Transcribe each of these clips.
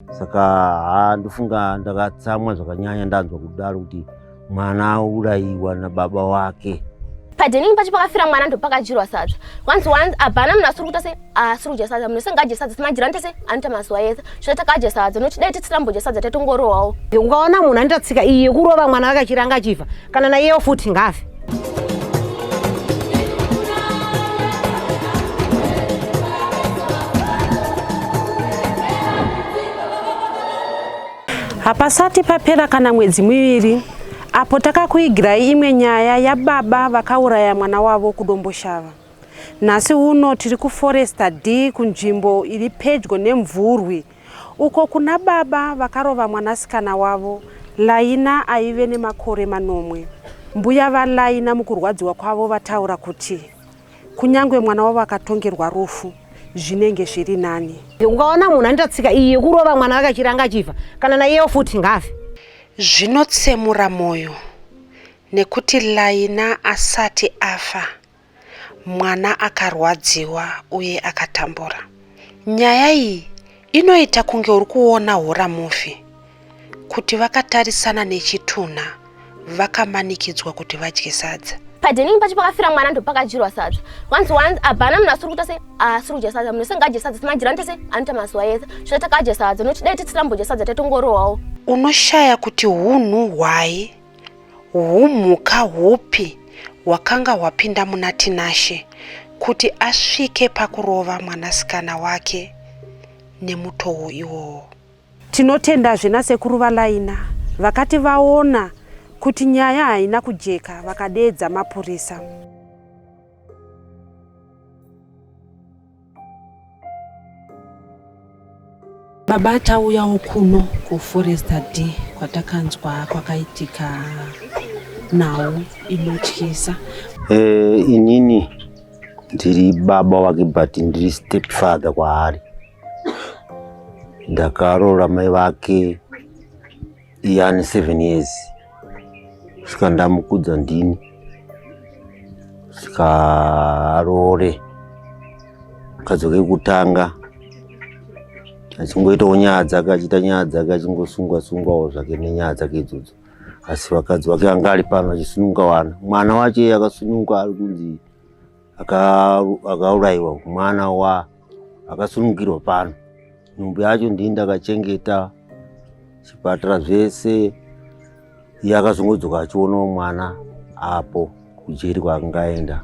Saka ndofunga ndakatsamwa zvakanyanya ndanzwa kudaro kuti mwana auraiwa nababa wake. Padeni pachi pakafira mwana ndo pakajirwa sadza. Once abana munasuri kutase asuri kudya sadza munosengaje sadza simajira ntese anta mazuwa yese. Zvota kaje sadza noti dai titsirambodya sadza tatongorowawo. Ungaona munhu andatsika iye kurova mwana akachiranga chifa kana na iye futi ngafe. Hapasati papera kana mwedzi miviri apo takakuigirai imwe nyaya yababa vakauraya mwana wavo kudomboshava. Nasi uno tiri kuForesta D kunzvimbo iri pedyo nemvurwi uko kuna baba vakarova mwanasikana wavo Laina aive nemakore 9. Mbuya vaLaina mukurwadziwa kwavo vataura kuti kunyangwe mwana wavo akatongerwa rufu zvinenge zviri nani. Ungaona munhu andatsika iye kurova mwana akachiranga chifa kana na iye futi ngafe. Zvinotsemura moyo nekuti Laina asati afa mwana akarwadziwa uye akatambura. Nyaya iyi inoita kunge uri kuona hora mufi kuti vakatarisana nechitunha vakamanikidzwa kuti vadye sadza. Padeni pachi pakafira mwana ndo pakajirwa sadza. Once abana munasuri kutase asuri kudya sadza munosengaje sadza simajira ntese anta mazuwa yese. Zvota kaje sadza noti dai titsirambodya sadza tatongorowawo. Unoshaya kuti hunhu hwai humhuka hupi wakanga wapinda muna Tinashe kuti asvike pakurova mwanasikana wake nemutoo iwowo. Tinotenda zvina sekuru vaLaina vakati vaona kuti nyaya haina kujeka vakadedza mapurisa. Baba tauyawo kuno kuForesta D kwatakanzwa kwakaitika nhau inotyisa. Inini ndiri baba wake but ndiri stepfather kwaari. Ndakarora mai vake iyani 7 years. Saka ndamukudza ndini. Saka arore. Kadzoke kutanga. Achingoitawo nyaya dzake achita nyaya dzake achingosungwa-sungwawo zvake nenyaya dzake idzodzo. Asi vakadzi vake anga ari pano achisununga wana. Mwana wache akasununga ari kunzi akauraiwa. Mwana akasunungirwa pano. Nhumbu yacho ndini ndakachengeta chipatara zvese. Iye akazongodzoka achionawo mwana apo kujeri kwaangaenda.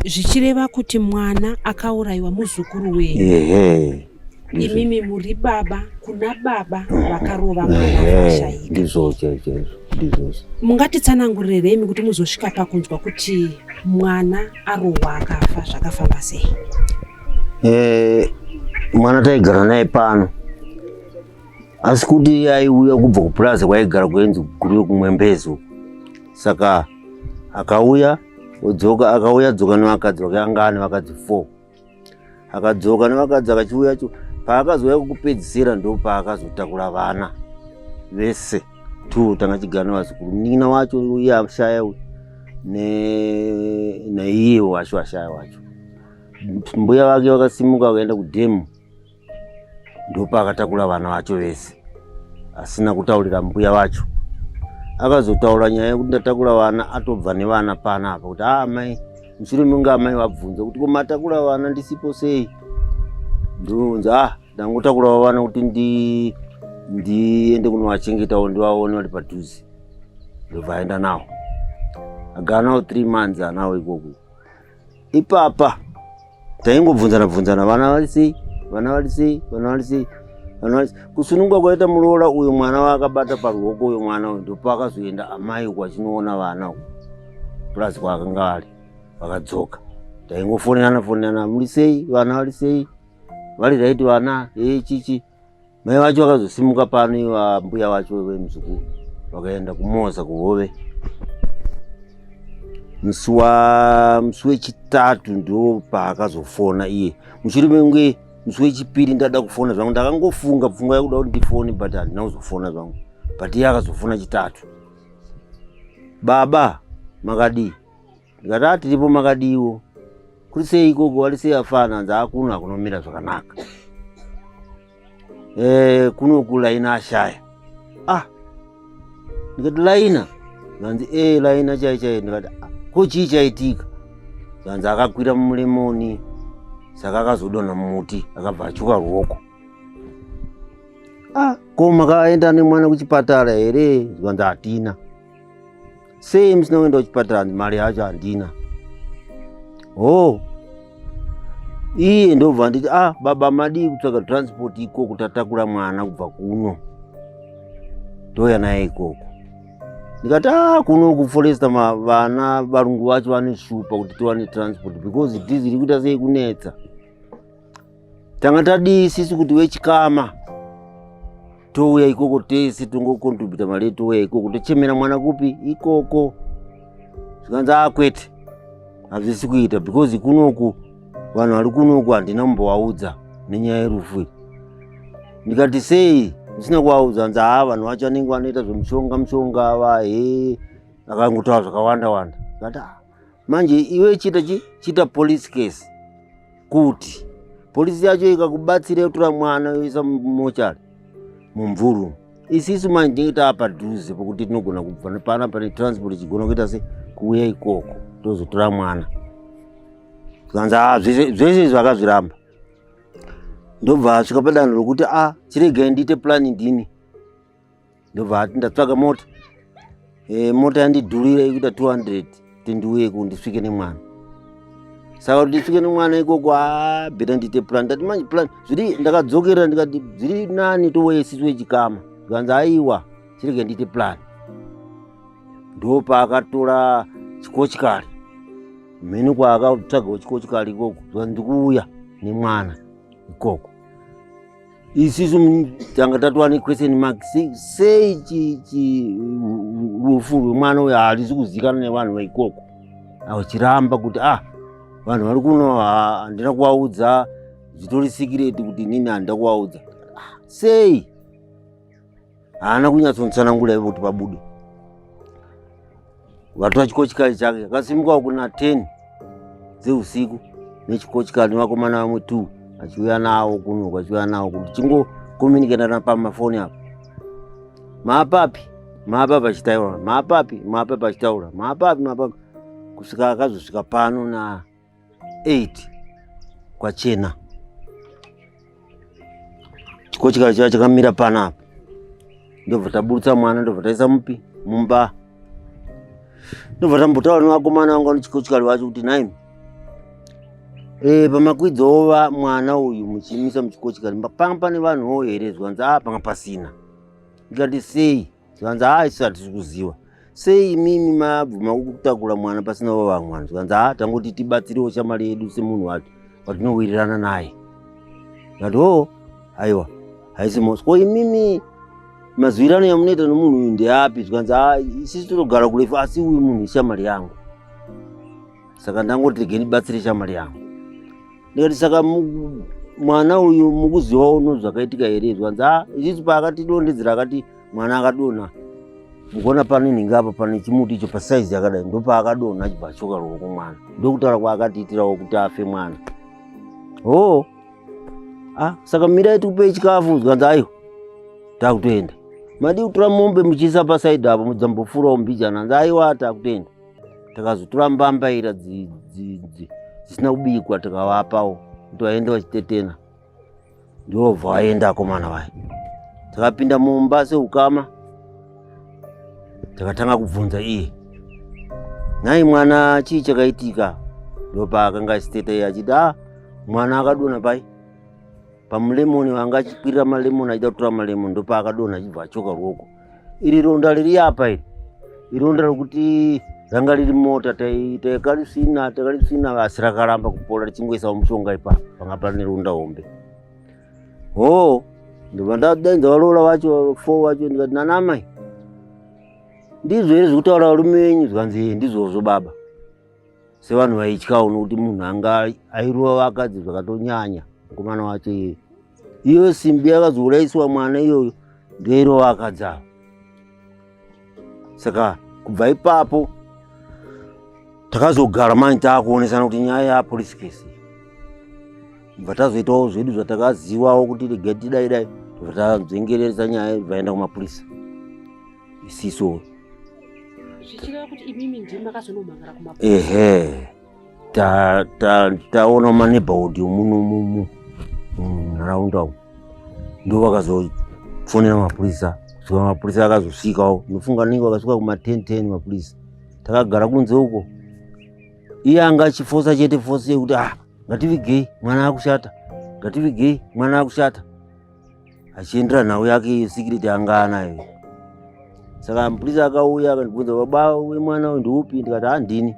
Zvichireva kuti mwana akauraiwa muzukuru wenyu. Ehe. Imimi muri baba kuna baba vakarova mwana vashaika. Ndizvo. Mungatitsanangurirei kuti muzosvika pakunzwa kuti mwana arohwa akafa zvakafamba sei? Mwana taigara naye pano. Asi kuti aiuya kubva kuPlaza kwaigara kuenzi kuri kumwembezo. Saka akauya dzoka nevakadzi vake anga ane vakadzi 4. Akadzoka nevakadzi akachiuya paakazouya kukupedzisira ndo paakazotakura vana vese 2 tanga chigara nevazukuru. Nina wacho uye ashaya naiye wacho ashaya wacho. Mbuya vake vakasimuka vakaenda kudhemu ndo paakatakura vana vacho vese asina kutaurira mbuya vacho. Akazotaura nyaya yekuti ndatakura vana atobva nevana pana apa kuti mai mushure munge amai vabvunza kuti komatakura vana ndisipo sei. Ndonzi ndangotakura vana kuti ndiende kunovachengetawo ndivaone vari padhuze. Ndobva aenda nawo. Agara nawo 3 months anawo ikoko. Ipapa taingobvunzana vana vari sei. Kusunungwa kwaita muroora uyo mwana wakabata paruoko uyo mwana uyo ndo pakazoenda amai kwachinoona vana uko. Plus kwakanga ari vakadzoka. Taingofonerana muri sei vana vari sei. Vari right vana chichi. Mai vacho vakazosimuka pano iwa mbuya vacho vemuzukuru. Vakaenda kuMoza kuHove. Musi wechitatu ndo paakazofona iye. Mushure menge musi wechipiri ndada kufona zvangu ndakangofunga pfungwa yakuda kuti ndifone but handina kuzofona zvangu. But iye akazofona chitatu. Baba makadi. Ndikati tiripo makadiwo. Kuri sei ikoko vari sei afana hanzi akuna kunomira zvakanaka. kuno kulaina ashaya. Ndikati laina nganzi laina chai ndikati kuchi chaitika. Nganzi akakwira mulemoni saka akazodona mumuti akabva achuka ruoko. Koma kaenda nemwana kuchipatara here? Nganzi hatina. Sei musina kuenda kuchipatara? Mari yacho handina. Iye ndobva nditi baba madi kutsvaga transport iko kutatakura mwana kubva kuno ndoya naye ikoko. Ndikati kuno kuforesta vana varungu vacho vaneshupa kuti tiwane transport because dhizi riri kuita sei kunetsa. Tanga tadii sisi kuti wechikama touya ikoko tese tongokontribhuta mari touya ikoko tochemera mwana kupi ikoko. Zvikanzi kwete hazvisi kuita because kunoku vanhu vari kunoku handina kumbovaudza nenyaya yerufu. Ndikati sei musina kuvaudza? Nzi vanhu vacho vanenge vanoita zvemushonga ava akangotaura zvakawanda. Ndikati manje iwe chita police case kuti polisi yacho ikakubatsira kutora mwana yoisa mumochari mumvuru. Isisu manje tinenge taapadhuze pokuti tinogona kubva pana pane transport ichigona kuita se kuuya ikoko tozotora mwana. Zvikanzi zvese zvakazviramba. Ndobva asvika padanho rokuti chiregai ndiite plani ndini. Ndobva ati ndatsvaga mota. Mota yandidhurira ikuita 200 kuti ndiuye kundisvike nemwana. Saka kuti ndisvike nemwana ikoko bheta ndiite plani. Ndati manje plani zviri ndakadzokera ndikati zviri nani touya isisu wechikama. Zvikanzi aiwa chiregai ndiite plani. Ndopa akatora chikochikari. Mheni kwaakatsvagawo chikochikari ikoko. Zvikanzi ndikuuya nemwana ikoko. Isisu tanga tatova nequestion mark. Sei rufu rwemwana uyu harisi kuzivikanwa nevanhu veikoko. Chiramba kuti vanhu vari kuno handina kuvaudza, zvitori sikireti kuti nini handina kuvaudza. Sei haana kunyatsonditsanangura ivo kuti pabude. Vatora chikochikari chake akasimukawo kuna 10 dzeusiku nechikochikari nevakomana vamwe 2 achiuya nawo kuno, achiuya nawo kuti chingokominiketana pamafoni apo. Maapapi achitaura, maapapi achitaura, maapapi. Kusvika akazosvika pano na 8 kwachena. Chikochikari chacho chakamira panapo. Ndobva taburutsa mwana, ndobva taisa mupi mumba. Ndobva tambotaura nevakomana vanga nechikochikari vacho kuti naimi pamakwidza mwana uyu muchimisa muchikochikari panga pane vanhuwo here? Zvikanzi panga pasina. Ndikati sei? Zvikanzi isu hatisi kuziva. Sei imimi mabvuma kutakura mwana pasinawo vamwana? Zvikanzi tangoti tibatsirewo shamwari yedu semunhu watinowirirana naye. Ndikati aiwa haisi mosi. Ko imimi mazivirano yamunoita nomunhu uyu ndeapi? Zvikanzi isisi totogara kurefu asi uyu munhu ishamwari yangu. Saka ndangoti rege ndibatsire shamwari yangu. Ndikati saka mwana uyu mukuzivawo zvakaitika here? Zvikanzi isisi paakatidondedzera akati mwana akadonha. Mukuona panenhingi apa pane chimuti icho pasaizi yakadai ndopaakadonha achibva achoka ruoko mwana. Ndokutaura kwaakatiitirawo kuti afe mwana. Saka mirai tikupei chikafu. Zvikanzi aiwa takutoenda. Madi kutora mombe muchiisa pasaidhi apo mudzambofurawo mbijana. Hanzi aiwa takutoenda. Takazotora mbambaira dzisina kubikwa tikavapawo kuti vaende vachitetena. Ndobva vaenda akomana vayo. Takapinda mumba seukama. Takatanga kubvunza iye, nai mwana chii chakaitika? Ndopa akanga achiteta iye achiti mwana akadonha pai pamulemoni, vanga achikwirira malemoni achida kutora malemoni, ndopa akadonha achibva achoka ruoko. Iri ronda riri apa iri? Ironda rokuti ranga riri mota takarisina asi rakaramba kupora richingoisawo mushonga ipapo panga pane ronda hombe. Ndobva ndadaidza varoora vacho 4 vacho ndikati nanamai ndizvo here zvekutaura varume venyu? Zvikanzi ndizvozvo baba. Sevanhu vaityawo nokuti munhu anga airova vakadzi zvakatonyanya. Mukomana wacho iyo simbi yakazourayiswa mwana iyoyo ndoirova vakadzi avo. Saka kubva ipapo takazogara mani taakuonesana kuti nyaya yapolisi case. Kubva tazoitawo zvedu zvatakazivawo kuti regai tidai vatadzengereresa nyaya vaenda kumapurisa isiso. Zvichireva kuti imimi ndimi makazonomhangara kumapurisa. Ehe, taona maneighborhood muno munharaunda umu ndo vakazofonera mapurisa. Kusvika mapurisa akazosvikawo, ndofunga ninge vakasvika kuma10 mapurisa. Takagara kunze uko, iye anga achifosa chete fosi yekuti ngativigei mwana akushata, ngativigei mwana akushata, achiendera nhau yake security anga anayo. Saka mapurisa akauya akandibvunza, baba wemwana uyu ndiupi? Ndikati handini.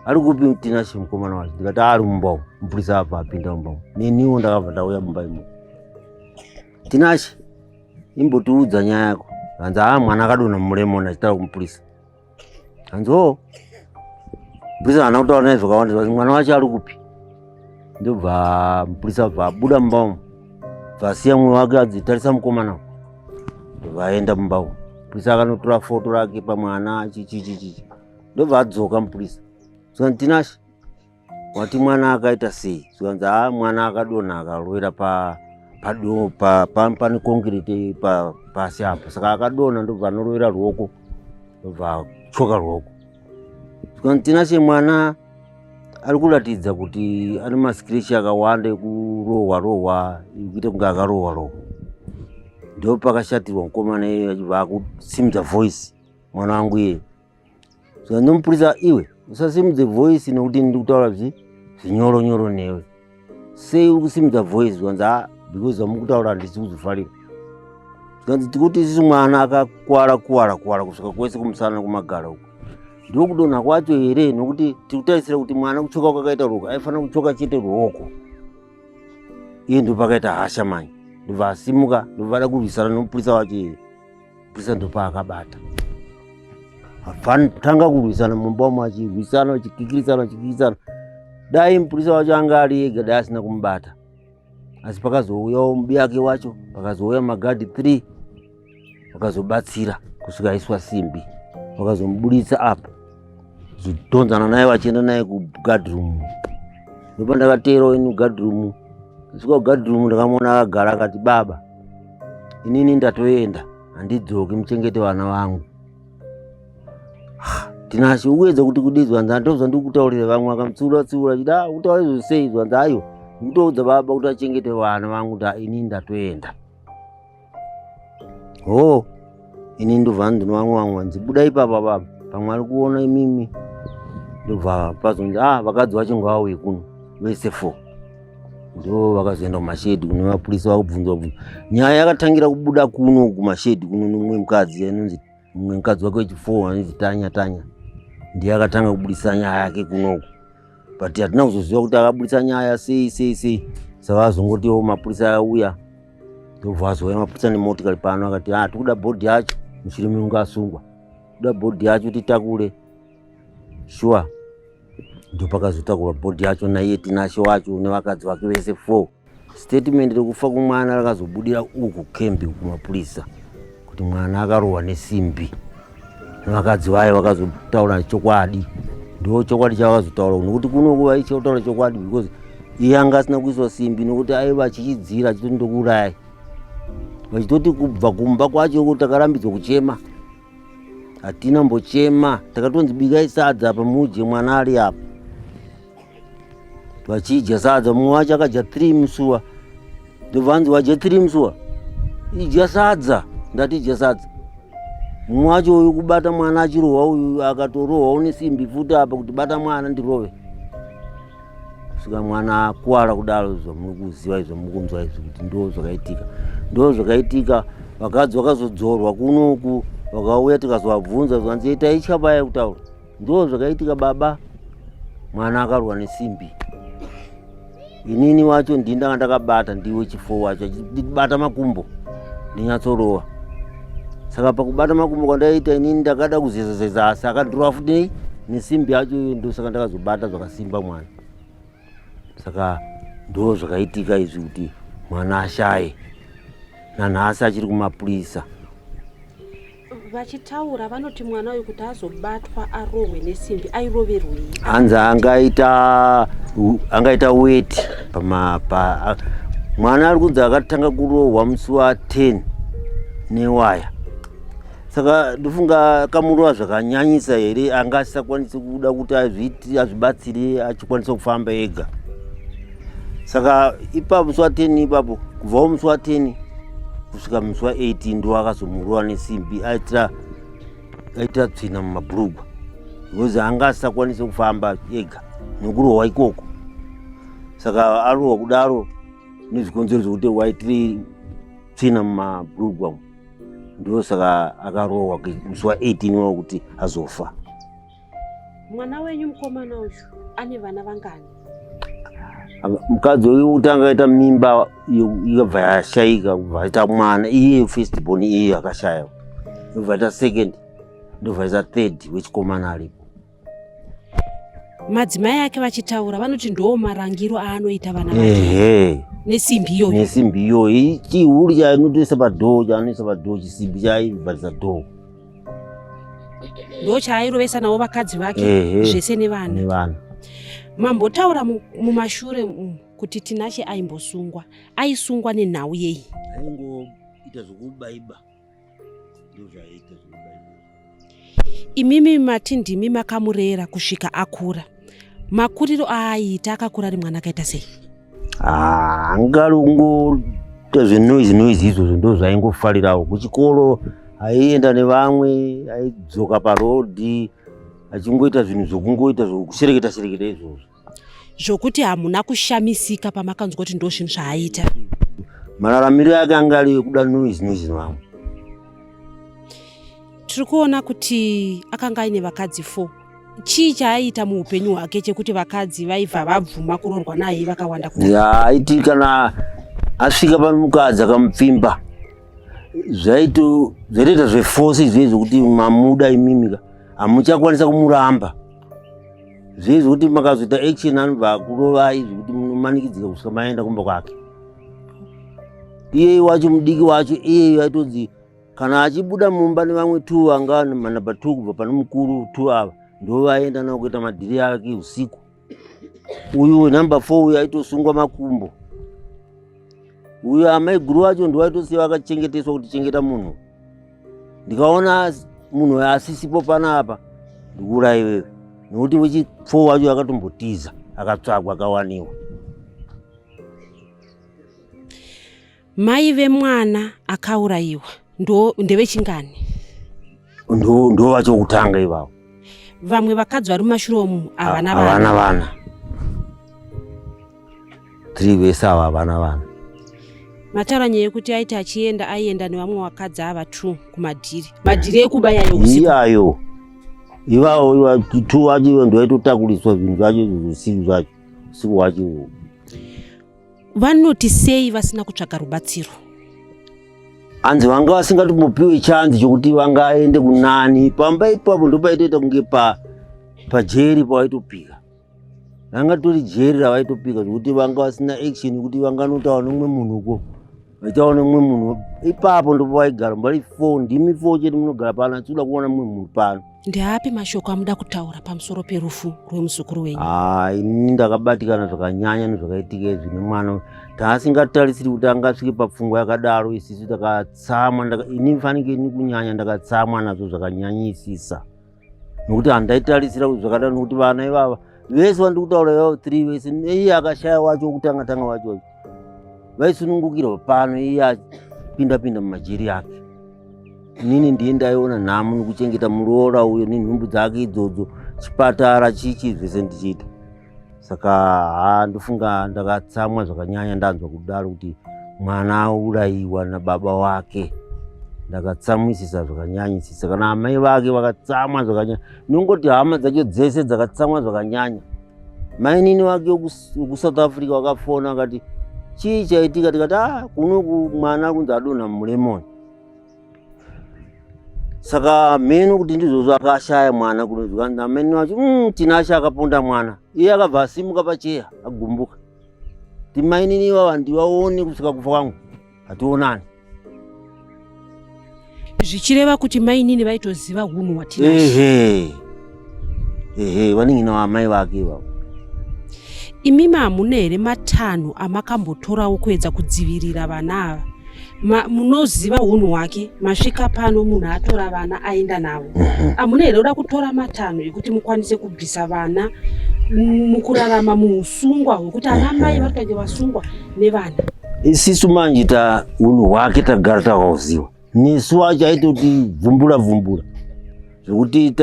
Ari kupi Tinashe mukomana wacho? Ndikati ari mumba umu. Mapurisa apa apinda mumba umu, neniwo ndakabva ndauya mumba imo. Tinashe, imbotiudza nyaya yako. Hanzi mwana akadonha muremoni achitaura kumapurisa. Hanzo mapurisa haana kutaura naye zvakawanda, mwana wacho ari kupi? Ndobva mapurisa abuda mumba umu, vasiya mumwe wake adzitarisa mukomana, vaenda mumba umu. Mapurisa akanotora foto rake pamwana chichichichi, ndobva adzoka mapurisa. Zvanzi Tinashe, wati mwana akaita sei? Zvanzi mwana akadonha akarwera pane concrete pasi apo, saka akadonha ndobva anorovera ruoko, ndobva choka ruoko. Zvanzi Tinashe, mwana ari kuratidza kuti ane masikrechi akawanda ekurohwa ekuita kunge akarohwa. Ndo pakashatirwa mukomana iye achibva akusimudza voice mwana wangu iye. Zvanzi mupurisa, iwe usasimudze voice nekuti ndiri kutaura zvinyoro newe. Sei uri kusimudza voice? Zvanzi because zvamukutaura handisi kuzofarira. Zvanzi tikuti isusu mwana akakwara kusvika kwese kumusana kumagara uko. Ndiro kudonha kwacho here? Nokuti tirikutarisira kuti mwana kuchoka kwakaita ruoko aifanira kuchoka chete ruoko. Iye ndo pakaita hasha manje. Ndobva asimuka, ndobva ada kurwisana nomupurisa wacho iye. Mupurisa ndo paakabata. Tanga kurwisana mumba umu, achirwisana vachikikirisana. Dai mupurisa wacho anga ari ega, dai asina kumubata. Asi pakazouyawo mubi wake wacho, pakazouya magadhi 3 vakazobatsira kusvika aiswa simbi, vakazomubudisa apa, zotonzana naye vachienda naye kugadroom. Ndopa ndakateerawo ini kugadroom. Kusvika kugadroom ndakamuona akagara akati, baba inini ndatoenda, handidzoki, muchengete vana vangu. Tinashe, uwedza kuti kudii? Zvanzi handobva ndikutaurira vamwe. Akamutsiura chida kutaura izvo sei? Zvanzi ayo ndikutoudza baba kuti achengete vana vangu, inini ndatoenda. Inini ndobva ndinoamwa nzibuda ipapa baba, pamwe ari kuona imimi. Ndobva pazonzi vakadzi vachinge vauye kuno vese 4. Ndo vakazoenda kumashedi kune mapurisa vakubvunzwa. Nyaya yakatangira kubuda kuno kumashedi kuno nomumwe mukadzi anonzi mumwe mukadzi wake wechi4 anonzi Tanya. Ndiye akatanga kubudisa nyaya yake kunoko. But hatina kuzoziva kuti akabudisa nyaya sei. Saka vazongotiwo mapurisa auya. Ndobva azouya mapurisa nemotikari pano akati tikuda bhodhi yacho, muchirimurungu asungwa. Kuda bhodhi yacho titakure. Sure. Ndo pakazotakurwa bhodhi yacho naiye Tinashe wacho nevakadzi vake vese 4. Statement rekufa kumwana rakazobudira uku kembi kumapurisa kuti mwana akarohwa nesimbi. Nevakadzi vaye vakazotaura chokwadi. Ndo chokwadi chavakazotaura nokuti kuno vaichautaura chokwadi because iye anga asina kuiswa simbi, nokuti aiva achichidzira achitoti ndokuuraya. Vachitoti kubva kumba kwacho kuti takarambidzwa kuchema. Hatina mbochema, takatonzi bikai sadza apa mudye mwana ari apa. Vachidya sadza, mumwe wacho akadya 3 musuwa. Ndobvanzi wadya 3 musuwa? Idya sadza. Ndati idya sadza. Mumwe wacho uyu kubata mwana achirohwa, uyu akatorohwa nesimbi futi apa kuti bata mwana ndirove. Kusvika mwana akuwara kudaro, zvamunokuziva izvo, mukunzwa izvo kuti ndo zvakaitika. Ndo zvakaitika, vakadzi vakazodzorwa kunoku, vakauya tikazovabvunza zvanzi itai chakabaya kutaura. Ndo zvakaitika baba, mwana akarohwa nesimbi. Inini wacho ndinda ndakabata, ndiwe chi4 wacho achibata makumbo ndinyatsorohwa. Saka pakubata makumbo kwandaita inini ndakada kuzezeza, asi akadhirowa futi nesimbi yacho, ndo saka ndakazobata zvakasimba mwana. Saka ndo zvakaitika izvi kuti mwana ashaye. Nanhasi achiri kumapurisa. Vachitaura vanoti mwana uyu kuti azobatwa arohwe nesimbi airoverwei? Hanzi angaita weight mwana ari kunzi akatanga kurohwa musi wa10 newaya. Saka ndofunga kamurohwa zvakanyanyisa here, anga asisakwanisi kuda kuti azvibatsire achikwanisa kufamba ega. Saka ipapo musi wa10 ipapo, kubvawo musi wa10 kusvika musi wa18 ndo akazomurohwa nesimbi, aitira tsvina mumabhurugwa because anga asisakwanisi kufamba ega nekurohwa ikoko. Saka arohwa kudaro nezvikonzero zvokuti waitire tsvina mumabhurugwa, ndo saka akarohwa musi wa18 wakuti azofa. Mwana wenyu mukomana uyu ane vana vangani? Mukadzi uyu utanga aita mimba ikabva yashayika, kubva aita mwana iye first born, iye akashaya, ndobva aita second, ndobva aita third wechikomana aripo. Madzimai ake vachitaura vanoti ndo marangiro aanoita vana vake nesimbi iyoyo. Nesimbi iyoyo chihuri chaanotoisa padhoo, chisimbi chaivharisa dhoo ndo chaairovesa navo vakadzi vake zvese nevana. Mambotaura mumashure kuti Tinashe aimbosungwa, aisungwa nenhau yei? Aingoita zvokubaiba, ndo zvaiita zvokubaiba. Imimi Matindimi makamurera kusvika akura, makuriro aaiita akakura ari mwana akaita sei? Angari kungoita zvenoizi izvozvo ndo zvaingofarirawo. Kuchikoro aienda nevamwe, aidzoka parodhi achingoita zvinhu zvokungoita zvokushereketa izvozvo, zvokuti hamuna kushamisika pamakanzwa kuti ndo zvinhu zvaaita. Mararamiro ake anga ari ekuda noizi vamwe. Tiri kuona kuti akanga aine vakadzi 4. Chii chaaita muupenyu hwake chekuti vakadzi vaibva vabvuma kuroorwa naye vakawanda kudai? Aiti kana asvika pamukadzi akamupfimba zvaitoita zveforce izvezvo kuti mamuda imimika hamuchakwanisa kumuramba. Zvezvo kuti makazoita action anobva kurovai zvokuti munomanikidzika kusvika maenda kumba kwake. Iye wacho mudiki wacho iye aitonzi kana achibuda mumba nevamwe 2 anga manamba 2 kubva pane mukuru 2 ava ndo vaenda nawo kuita madhiri ake usiku. Uyu namba 4 uyu aitosungwa makumbo. Uyu amai guru wacho ndo aitosiya akachengeteswa kuti chengeta munhu. Ndikaona munhu asisipo panapa ndikuurayi wewe, nokuti wechi4 wacho akatombotiza akatsvagwa akawaniwa. Mai vemwana akaurayiwa ndevechingani? Ndo vacho kutanga ivavo. Vamwe vakadzi vari mumashure omu havana vana 3 vese ava havana vana. Mataura nyaya yekuti aiti aienda nevamwe vakadzi ava 2 kumadhiri, madhiri ekubayayo usiku. Iyayo ivavo 2 wacho ndo aitotakuriswa zvinhu zvacho zvisingu zvacho usiku wacho. Vanoti sei vasina kutsvaga rubatsiro? Anzi vanga vasingatombopiwe chanzi chokuti vangaende kunani. Pamba ipapo ndo paitoita kunge pajeri pawaitopika. Ranga tori jeri ravaitopika zvokuti vanga vasina action kuti vanganotaura nomumwe munhu uko. Vaitaura nomumwe munhu ipapo ndo pavaigara mbari 4 ndimi 4 chete munogara pano achida kuona mumwe munhu pano. Ndeapi mashoko amuda kutaura pamusoro perufu rwemuzukuru wenyu? Ini ndakabatikana zvakanyanya nezvakaitika izvi nemwana. Taasingatarisiri kuti angasvike papfungwa yakadaro. Isisu takatsamwa, ini fanike ini kunyanya ndakatsamwa nazvo zvakanyanyisisa. Nokuti handaitarisira kuti zvakadaro, nokuti vana ivava vese vandikutaura ivavo 3 vese iye akashaya wacho wokutanga wacho vaisunungukirwa pano, iye achipinda mumajeri ake. Inini ndiye ndaiona nhamo nokuchengeta muroora uyo nenhumbu dzake idzodzo, chipatara chichi zvese ndichiita. Saka ndofunga ndakatsamwa zvakanyanya ndanzwa kudaro kuti mwana aurayiwa nababa wake. Ndakatsamwisisa zvakanyanyisisa. Kana amai vake vakatsamwa zvakanyanya, nongoti hama dzacho dzese dzakatsamwa zvakanyanya. Mainini wake weku-South Africa wakafona akati chii chaitika, tikati kunoku mwana kunzi adonha mulemoni. Saka meno kuti ndizvozvo akashaya mwana kunozwa ameni wacho Tinashe akaponda mwana. Iye akabva asimuka pacheya agumbuka. Timainini ivava ndivaone kusvika kufa kwangu hationani. Zvichireva kuti mainini vaitoziva hunhu hwaTinashe. Vanenge navamai vake ivavo. Imimi hamuna here matanho amakambotorawo kuedza kudzivirira vana ava? Munoziva unhu hwake, masvika pano munhu atora vana aenda navo. Hamuna here kuda kutora matanho ekuti mukwanise kubvisa vana mukurarama muusungwa hwekuti ana mai vari kutange vasungwa nevana? Isisu manje unhu hwake tagara takauziva. Nesu wacho aitoti vhumbura zvekuti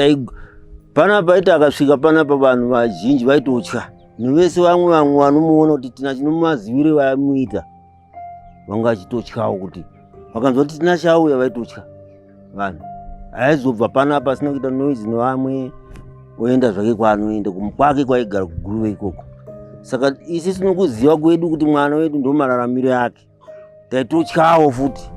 panapa aiti akasvika panapa vanhu vazhinji vaitotya. Nevese vamwe vanomuona kuti tina chinomazivire vamuita vanga vachitotyawo kuti vakanzwa kuti tina chauya vaitotya vanhu. Aizobva panapa asina kuita noise nevamwe oenda zvake kwaanoenda kwake kwaigara kuguruve ikoko. Saka isi tinokuziva kwedu kuti mwana wedu ndo mararamiro yake. Taitotyawo futi.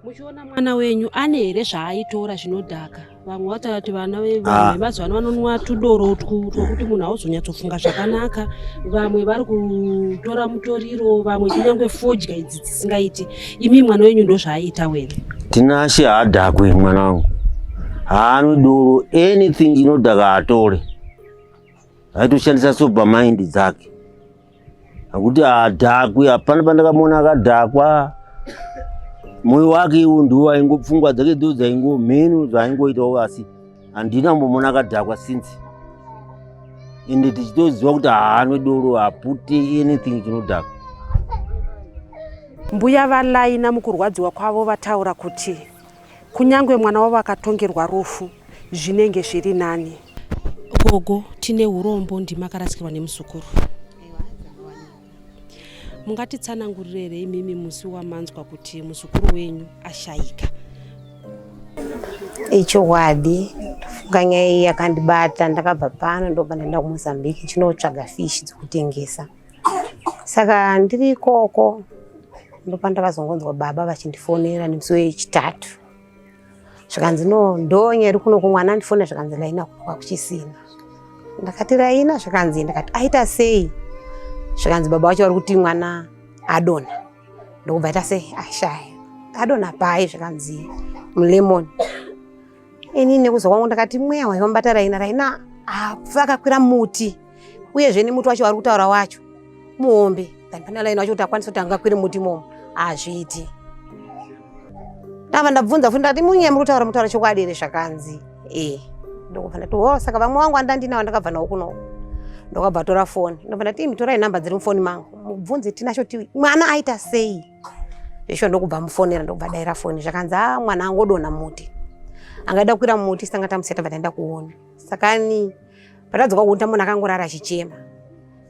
Muchiona mwana wenyu ane here zvaaitora zvinodhaka? Vamwe vataura kuti vana vemazuva ano vanonwa tudoro twokuti munhu hauzonyatsofunga zvakanaka. Vamwe vari kutora mutoriro, vamwe kunyange fodya idzi dzisingaiti. Imi mwana wenyu ndo zvaaiita were? Tinashe haadhakwe mwana wangu. Haanwe doro, anything inodhaka atore. Aitoshandisa sober mind dzake. Hakuti haadhakwe, hapana pandakamuona akadhakwa. Moyo wake ndiwo aingopfungwa dzake dzo dzaingomhenu dzaingoitawo, asi handina kumbomuona akadhakwa since. Ende tichitoziva kuti haanwe doro, haputi anything chinodhaka. Mbuya valaina mukurwadziwa kwavo vataura kuti kunyange mwana wavo akatongerwa rufu zvinenge zviri nani. Gogo, tine urombo ndimakarasikirwa nemuzukuru. Mungatitsanangurire imimi musi wamanzwa kuti muzukuru wenyu ashayika? Ichokwadi, funga nyaya iyi yakandibata. Ndakabva pano ndobva ndaenda kuMozambique chinotsvaga fish dzekutengesa. Saka ndiri ikoko ndopa ndakazongonzwa baba vachindifonera nemusi wechitatu. Zvikanzi ndo nyari kuno kumwana andifona, zvikanzi Raina kunoka kuchisina. Ndakati Raina, zvikanzi ndakati aita sei? Zvikanzi baba wacho vari kuti mwana adona. Ndokubva aita sei? Ashaya. Adona pai? Zvikanzi muLemon. Ini nekuzwa kwangu ndakati mweya waibata Raina afa akakwira muti. Uyezve nemuti wacho vari kutaura wacho muombe. Dani pana Raina wacho kuti akwanisa kuti angakwire muti momo azviiti. Ndava ndabvunza futi ndati munye muri kutaura chokwadi here? Zvakanzi ndokubva ndati saka vamwe vangu andandinawo ndakabva nawo kuno. Ndokabva tora foni ndobva ndati torai namba dziri mufoni mangu mubvunze tinacho kuti mwana aita sei. Izvo ndokubva mufonera ndokubva daira foni. Zvakanzi mwana angodona muti, angada kukwira muti saka tamuseta vataenda kuona. Sakani patadzoka kuona munhu akangorara achichema.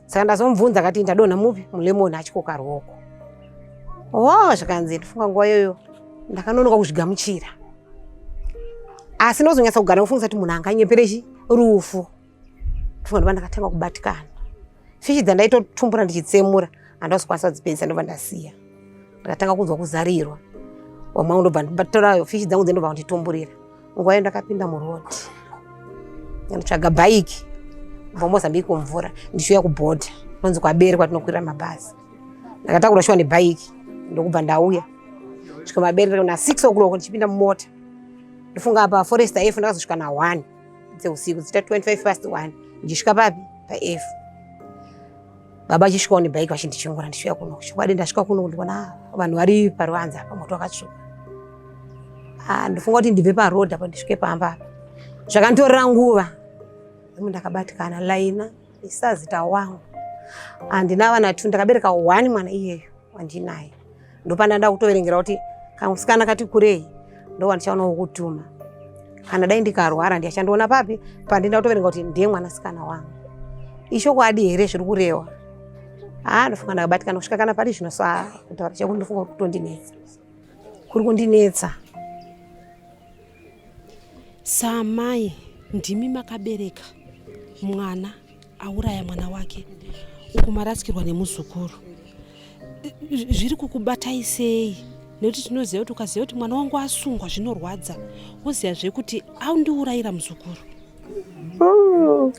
Saka ndazomubvunza akati ndadona mupi? muLemon achikoka ruoko. Zvakanzi ndifunga nguva iyoyo ndakanonoka kuzvigamuchira. Asi ndozonyatsa kugara kufungisa kuti munhu anganyepere rufu. Ndobva ndakatanga kubatikana. Fishi dzandaitotumbura ndichitsemura handazokwanisa kudzipedzisa, ndobva ndasiya. Ndakatanga kunzwa kuzarirwa. Wamwe ndobva ndatora fishi dzangu ndobva nditomburira. Nguva iyo ndakapinda murodhi ndotsvaga bhaiki kubva Mozambique kumvura ndichiuya kubhodha nonzi kwaBere kwatinokwira mabhazi. Ndakatakura shuwa nebhaiki ndokubva ndauya svika maBere na 6 o'clock ndichipinda mumota. Ndifunga apa Forester F ndakazosvika na 1 dzeusiku dzita 25 past 1 ndisvika papi paF. Baba achisvikawo nebhaiki vachindichingura ndichiuya kuno. Chokwadi ndasvika kuno ndikuona vanhu vari paruvanze apa moto wakatsvuka. Ndifunga kuti ndibve parodhi apo ndisvike pamba. Zvakanditorera nguva. Ndakabatikana Raina isazita wangu. Handina vana 2 ndakabereka 1 mwana iyeyo wandinaye. Ndopanda ndakutoverengera kuti kamusikana kati kurei ndo wandichaona wokutuma. Kana dai ndikarwara ndiyachandoona papi pandinda kutoverenga kuti ndiye mwanasikana wangu. Ichokwadi here zviri kurehwa? Ndofunga ndakabatikana kusvika kana pari zvino kutaura chakuti ndofunga kuti kutondinetsa. Kuri kundinetsa. Samai, ndimi makabereka mwana auraya mwana wake uku marasikirwa nemuzukuru. Zviri kukubatai sei? Nekuti tinoziva kuti ukaziva kuti mwana wangu asungwa zvinorwadza, woziyazve kuti aundiurayira muzukuru.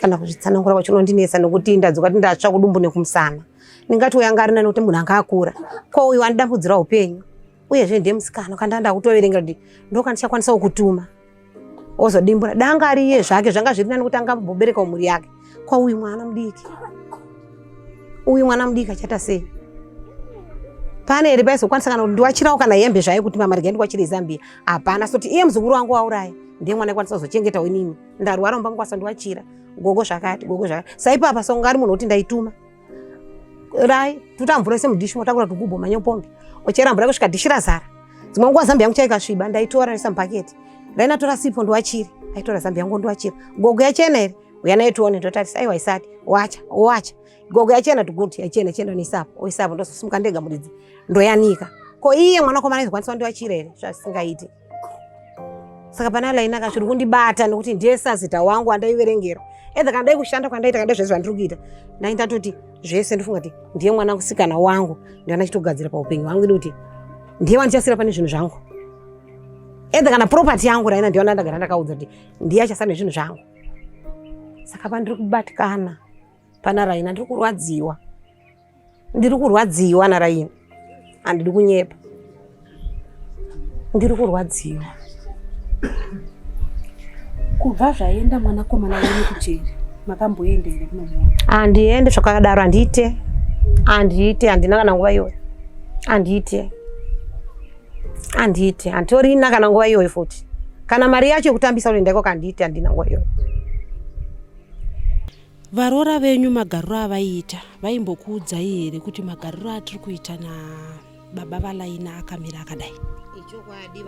Kana kuzvitsanangura kwachinondinetsa nekuti ndadzoka kuti ndatsva kudumbu nekumusana. Ndingati uyu anga arina nekuti munhu anga akura. Ko uyu wandidambudzira upenyu. Uyezve ndiye musikana kana ndakutoverengera kuti ndokandichakwanisa kukutuma. Ozodimbura danga ari iye zvake zvanga zviri nani kuti angambobereka mhuri yake. kwa uyu mwana mudiki. Uyu mwana mudiki achata sei? Pane ere paizokwanisa kana kuti ndiwachirawo kana hembe zvayo kuti mama regai ndiwachire Zambia. Hapana, soti iye muzukuru wangu wauraya ndiye mwana akwanisa kuzochengetawo inini. Ndarwara mbangu ndiwachira. Gogo zvakati, gogo zvakati. Saipapa songari munhu kuti ndaituma. Rai, tutamvura ise mudishi motakura tugubho manyopombi. Ochera mvura kusvika dishi razara. Dzimwe nguva Zambia yangu chaikasviba ndaitora nisa mupaketi. Ndainatora sipo ndiwachira. Aitora Zambia yangu ndiwachira. Gogo yachena ere? Uya naye tuone ndotarisa aiwa isati. Wacha. Gogo yachena tuguti yachena chendo ni sapo. Oisapo ndososimuka ndega muridzi. Ndoyanika. Ko iye mwana komana izokwanisa ndiwachira ere? Zvasingaiti. Saka pana laina kashuru kundibata nokuti ndiye sazita wangu andaiverengera. Edza kana dai kushanda kwandaita kana zvese zvandiri kuita. Ndainda toti zvese ndofunga kuti ndiye mwana kusikana wangu ndiye anachitogadzira paupenyu hwangu kuti ndiye wandichasira pane zvinhu zvangu. Edza kana property yangu raina ndiye ndagara ndakaudza kuti ndiye achasara nezvinhu zvangu. Saka pandiri kubatikana pana raina ndiri kurwadziwa. Ndiri kurwadziwa na raina. Handidi kunyepa. Ndiri kurwadziwa. Kubva zvaenda mwanakomana wenyu kucheri makamboenda ere kunomuona? Handiende zvakadaro, handite handina kana nguva iyoyo. Handite handitorina kana nguva iyoyo futi. Kana mari yacho yekutambisa kuti ndaiko kandite handina nguva iyoyo. Varora venyu magariro avaiita vaimbokuudzai ere kuti magariro atiri kuita na baba valaina akamira akadai?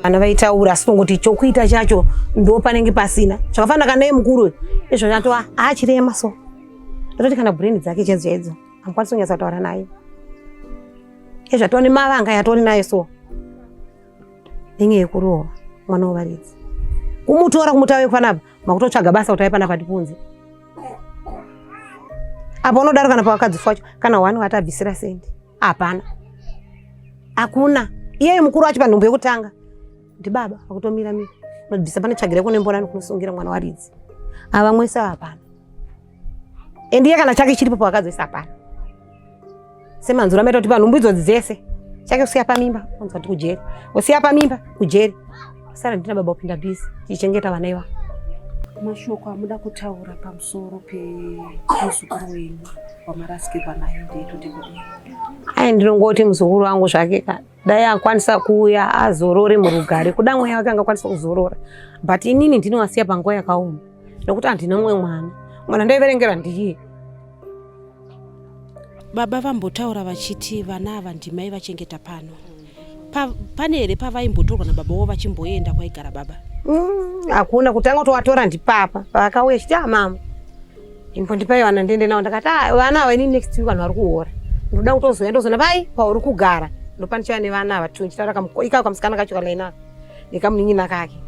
Vana vaitaura asi tongoti chokuita chacho ndo panenge pasina. Zvakafanana kana naye mukuru izvo zvatova achirema so. Ndototi kana brain dzake chedzo hamukwanisi kunyatsa kutaura naye. Ezvatoni mavanga yatori naye so. Inge yekurohwa mwana wovaridzi. Kumutora kumutawe panapa makutotsvaga basa kuti panapa tipunze. Apo unodaro kana pavakadzi facho kana wani watabvisira sendi. Hapana. Hakuna. Iye mukuru wacho panhumbo yekutanga ndi baba akutomira mira. Nodhisa pane tsvagire kune mbona kunosungira mwana waridzi. Ava mwese hapana. Ndiye kana chake chiripo pavakadzisa hapana. Semanzura maita kuti panhumbo idzodzi dzese chake kusiya pamimba unzwa kuti kujeri. Usiya pamimba kujeri. Sara ndina baba upinda bhizi tichengeta vana iva. Mashoko amuda kutaura pamusoro pemuzukuru wenyu wamarasikirwa nayo ndeitoti kudini? Ndinongoti muzukuru wangu zvake dai akwanisa kuuya azorore murugare kuda mweya wake angakwanisa kuzorora, but inini ndinowasiya panguva yakaoma nokuti handina mumwe mwana ndaiverengera ndiye. Baba vambotaura vachiti vana ava ndimai vachengeta pano. Pane here pavaimbotorwa nababawo vachimboenda kwaigara baba? Hakuna, kutanga kutovatora ndipapa pavakauya chiti mama impondipai vana ndiende navo. Ndakati vana ava inini next week vanhu vari kuhora ndoda kutozoenda zona pai pauri kugara ndopanichiva nevana ava chitaura ikako kamusikana kacho kalainaka nekamunin'ina kake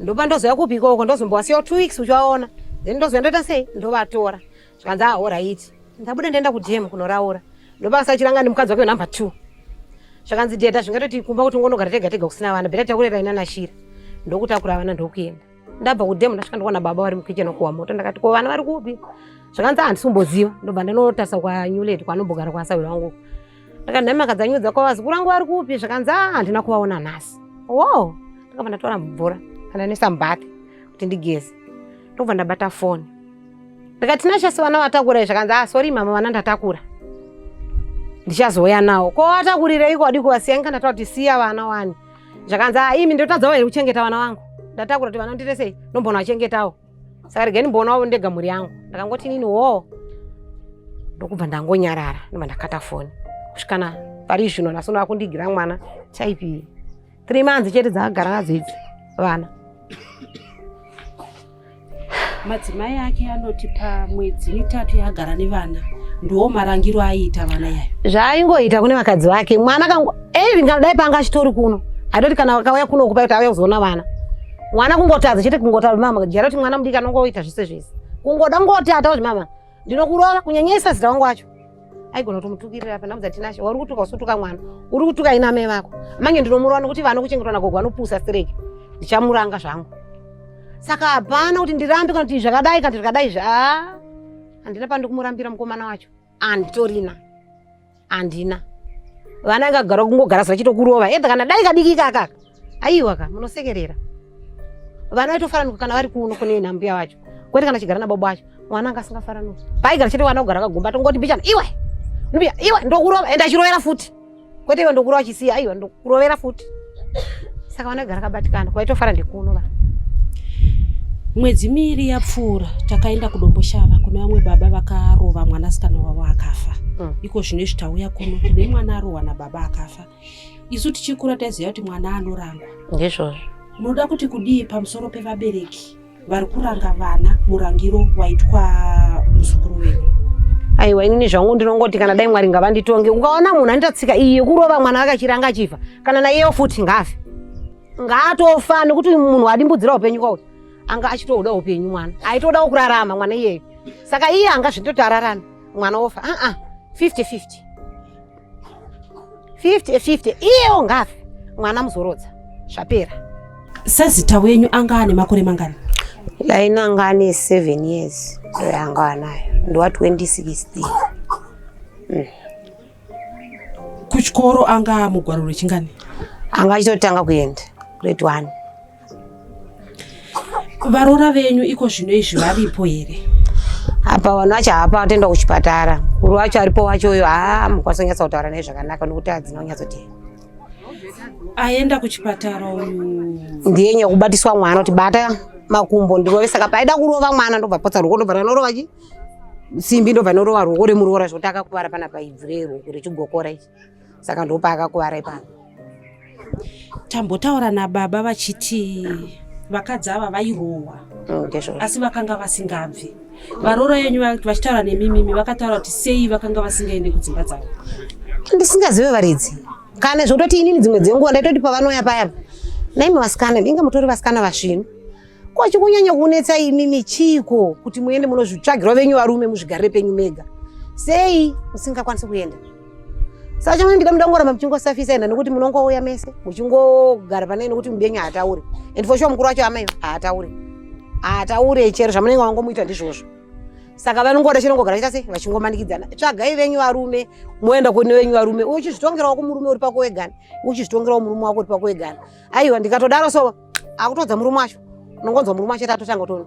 ndopa ndozoya kupika uko ndozombowasiyawo 2 weeks uchivaona then ndozoenda ndoita sei ndovatora zvikanzi oraiti ndabuda ndaenda kudhemu kunoraura ndopa asachiranga nemukadzi wake wenumber 2 zvakanzi dheta zvingatoti kumba kuti ungonogara tega tega kusina vana bhera takurera ina nashira ndokutakura vana ndokuenda. Ndabva kudhemu ndasvika ndokuona baba vari mukicheni kuwa moto ndakati ko vana vari kupi? Zvakanzi handisumboziva ndobva ndanotarisa kwaNyuleti kwanombogara kwasawira wangu. Ndakati nhai makadzanyudza kwavazukuru vangu vari kupi? Zvakanzi handina kuvaona nhasi. Wow, ndakabva ndatora mvura kana nesambati kuti ndigeze. Ndobva ndabata foni. Ndakati nachasi vana vatakura zvakanzi sorry mama vana ndatakura. Ndichazoya nawo. Ko vatakurireiko wadi kuvasiya ngandataura kuti siya vana wani. Zvakanzi imi ndotadzawo here kuchengeta vana vangu. Ndatakura kuti vana ndite sei ndombona vachengetawo. Saka regeni mbonawo ndega mhuri yangu. Ndakangoti nini ndokubva ndangonyarara ndobva ndakata foni. Kusvikana pari zvino nasono vakundigira mwana chaipi 3 months chete dzakagara nadzo idzi vana. Madzimai ake anoti pamwedzi mitatu yagara nevana ndiwo marangiro aiita vana yayo. Zvaaingoita kune vakadzi vake mwana ndingadai panga achitori kuno adoti kana vakauya kuno kupa kuti auya kuzoona vana mwana kungotadza chete kungotadza mama jara kuti mwana mudiki anongoita zvese zvese kungoda ngotata kuti mama ndinokurova kunyanyisa zita wangu wacho aigona kutomutukirira pa ndamudza tinashe uri kutuka usutuka mwana uri kutuka ina mai vako mange ndinomurova nokuti vana kuchengetwa nagogo anopusa streke ndichamuranga zvangu. Saka hapana kuti ndirambe kana kuti zvakadai kana zvakadai handina pandikumurambira mukomana wacho handitorina handina. Vana ngagara kungogara sachitokurova edza kana dai kadiki kakaka aiwa ka munosekerera. Vana vaitofanira kana vari kuno kune nambuya wacho kwete kana chigara nababa wacho mwana ngasingafarano paigara chete wana ugara kagomba tongoti mbichana iwe ndokurova enda chirovera futi kwete iwe ndokurova chisiya iwe ndokurovera futi saka wana gara kabatikana kwaitofara ndikuno va mwedzi miiri yapfuura takaenda kudomboshava kuna vamwe baba vakarova mwanasikana wavo akafa iko zvino zvitauya kuno kune mwana arohwa nababa akafa isu tichikura taiziva kuti mwana anorangwa ndizvozvo munoda kuti kudii pamusoro pevabereki vari kuranga vana murangiro waitwa muzukuru wenyu aiwa inini zvangu ndinongoti kana dai Mwari ngavanditonge ukaona munhu anitatsika iye kurova mwana akachiranga chifa kana naiyewo futi ngafe ngaatofa nekuti munhu adimbudzira upenyu kwauri anga achitoda upenyu mwana aitoda kurarama mwana iyeyo saka iye anga zvindoti ararame mwana ofa 50-50 iyewo ngafe mwana muzorodza zvapera. Sazita wenyu anga ane makore mangani? Laina anga ane 7 years ndo yanga anayo ndo wa 2016. Kuchikoro anga mugwaro rechingani? Anga achitotanga kuenda grade 1. Varora venyu iko zvino izvi varipo here? Apa vanhu vacho hapa vatenda kuchipatara. Kuru wacho aripo wachoyo mukwanisa kunyatsa kutaura naye zvakanaka nokuti hadzina kunyatsoti. Aenda kuchipatara uyu ndiye nyakubatiswa mwana kuti bata makumbo ndirove saka paida kurova mwana ndobva potsa ruoko ndobva ranorova chi simbi ndobva norova ruoko remurora zvoti akakuvara pana paibvu reruoko rechigokora ichi saka ndopa akakuvara ipano. Tambotaura nababa vachiti vakadzi ava vairohwa asi vakanga vasingabvi. Varora yenyu vachitaura nemimimi vakataura kuti sei vakanga vasingaende kudzimba dzavo? Ndisingazive varidzi kana zvototi inini dzimwe dzenguva ndaitoti pavanoya paya naimi vasikana ndinga mutori vasikana vasvinu kwachikunyanya kunetsa imimi chiko kuti muende munozvitsvagirwa venyu varume muzvigarire penyu mega sei musingakwanisi kuenda. Saka chamwe ndida mudangoramba muchingosafisa enda nekuti munongouya mese muchingogara panai nekuti mubenyu haataure and for sure mukuru wacho amai haataure chero zvamunenge wangomuita ndizvozvo. Saka vanongoda chinongogara chita sei vachingomanikidzana tsvagai venyu varume muenda kune venyu varume uchizvitongerawo kumurume uri pako wegani uchizvitongerawo murume wako uri pako wegani. Aiwa ndikatodaro so akutodza murume wacho unongonzwa murume wacho tatotanga tono